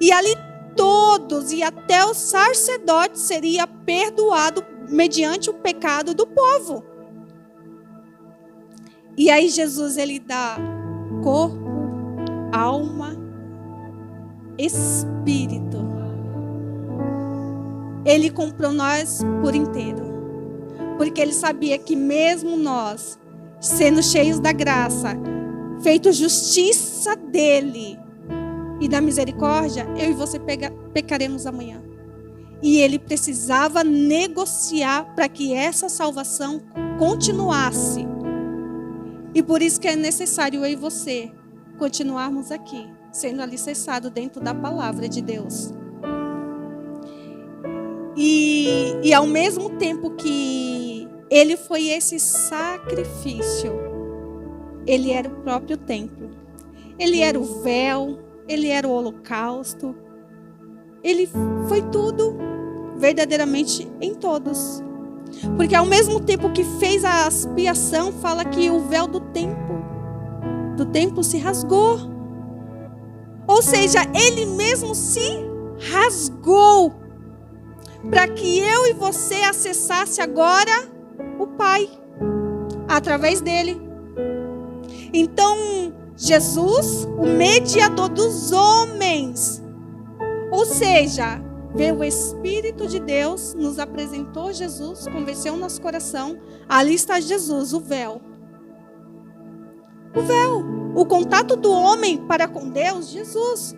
E ali todos, e até o sacerdote seria perdoado mediante o pecado do povo. E aí Jesus, ele dá corpo, alma, espírito. Ele comprou nós por inteiro. Porque ele sabia que mesmo nós, sendo cheios da graça, feito justiça dele e da misericórdia, eu e você pecaremos amanhã. E ele precisava negociar para que essa salvação continuasse. E por isso que é necessário eu e você continuarmos aqui, sendo alicerçados dentro da palavra de Deus. E ao mesmo tempo que ele foi esse sacrifício, ele era o próprio templo. Ele era o véu, ele era o holocausto. Ele foi tudo verdadeiramente em todos. Porque ao mesmo tempo que fez a expiação, fala que o véu do templo se rasgou. Ou seja, ele mesmo se rasgou para que eu e você acessasse agora o Pai através dele. Então, Jesus, o mediador dos homens, ou seja, veio o Espírito de Deus, nos apresentou Jesus, convenceu o nosso coração. Ali está Jesus, o véu. O véu, o contato do homem para com Deus, Jesus.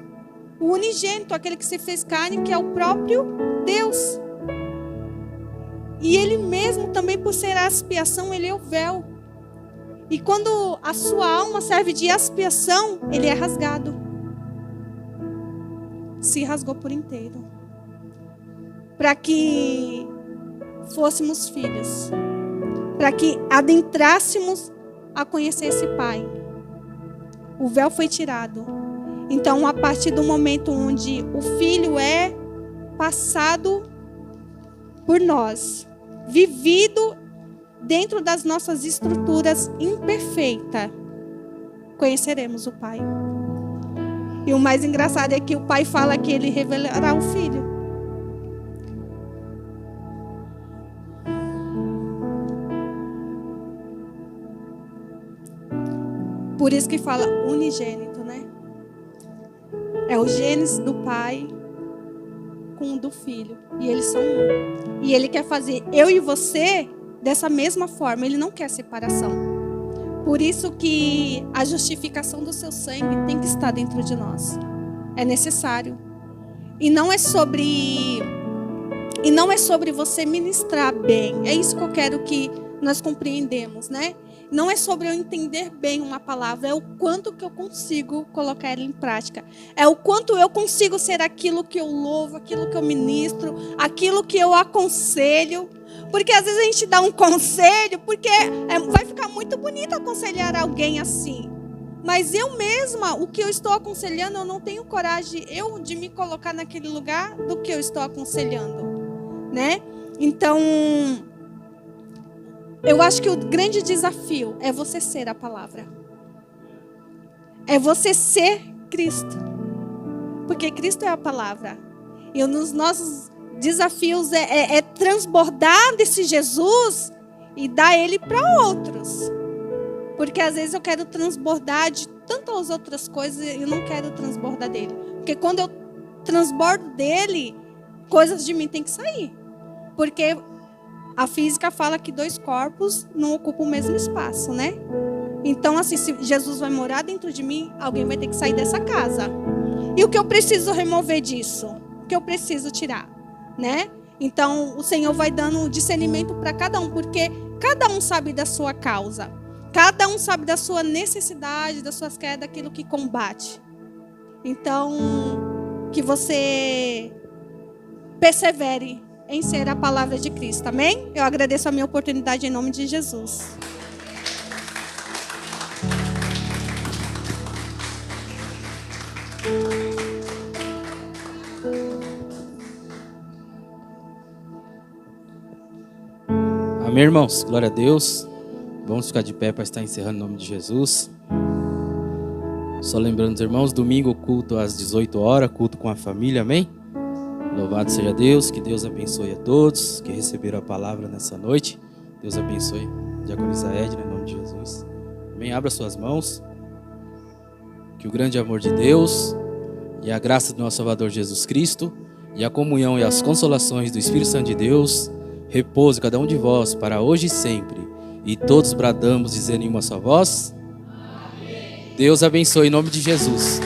O unigênito, aquele que se fez carne, que é o próprio Deus. E ele mesmo também, por ser a expiação, ele é o véu. E quando a sua alma serve de expiação, ele é rasgado. Se rasgou por inteiro. Para que fôssemos filhos. Para que adentrássemos a conhecer esse Pai. O véu foi tirado. Então, a partir do momento onde o Filho é passado por nós, vivido dentro das nossas estruturas imperfeitas, conheceremos o Pai. E o mais engraçado é que o Pai fala que ele revelará o Filho. Por isso que fala unigênito, né? É o gênese do Pai com o do Filho. E eles são um. E ele quer fazer eu e você dessa mesma forma. Ele não quer separação. Por isso que a justificação do seu sangue tem que estar dentro de nós. É necessário. E não é sobre você ministrar bem. É isso que eu quero que nós compreendemos, né? Não é sobre eu entender bem uma palavra, é o quanto que eu consigo colocar ela em prática. É o quanto eu consigo ser aquilo que eu louvo, aquilo que eu ministro, aquilo que eu aconselho. Porque às vezes a gente dá um conselho, porque vai ficar muito bonito aconselhar alguém assim. Mas eu mesma, o que eu estou aconselhando, eu não tenho coragem de me colocar naquele lugar do que eu estou aconselhando, né? Então, eu acho que o grande desafio é você ser a palavra. É você ser Cristo. Porque Cristo é a palavra. E nos nossos desafios é transbordar desse Jesus e dar ele para outros. Porque às vezes eu quero transbordar de tantas outras coisas e eu não quero transbordar dele. Porque quando eu transbordo dele, coisas de mim têm que sair. Porque a física fala que 2 corpos não ocupam o mesmo espaço, né? Então, assim, se Jesus vai morar dentro de mim, alguém vai ter que sair dessa casa. E o que eu preciso remover disso? O que eu preciso tirar, né? Então, o Senhor vai dando discernimento para cada um, porque cada um sabe da sua causa. Cada um sabe da sua necessidade, das suas quedas, daquilo que combate. Então, que você persevere em ser a palavra de Cristo, amém? Eu agradeço a minha oportunidade em nome de Jesus. Amém, irmãos? Glória a Deus. Vamos ficar de pé para estar encerrando em nome de Jesus. Só lembrando os irmãos, domingo culto às 18 horas, culto com a família, amém? Louvado seja Deus, que Deus abençoe a todos que receberam a palavra nessa noite. Deus abençoe a diaconisa Edna, em nome de Jesus. Amém? Abra suas mãos. Que o grande amor de Deus e a graça do nosso Salvador Jesus Cristo e a comunhão e as consolações do Espírito Santo de Deus repouse cada um de vós para hoje e sempre. E todos bradamos dizendo em uma só voz: Amém. Deus abençoe em nome de Jesus.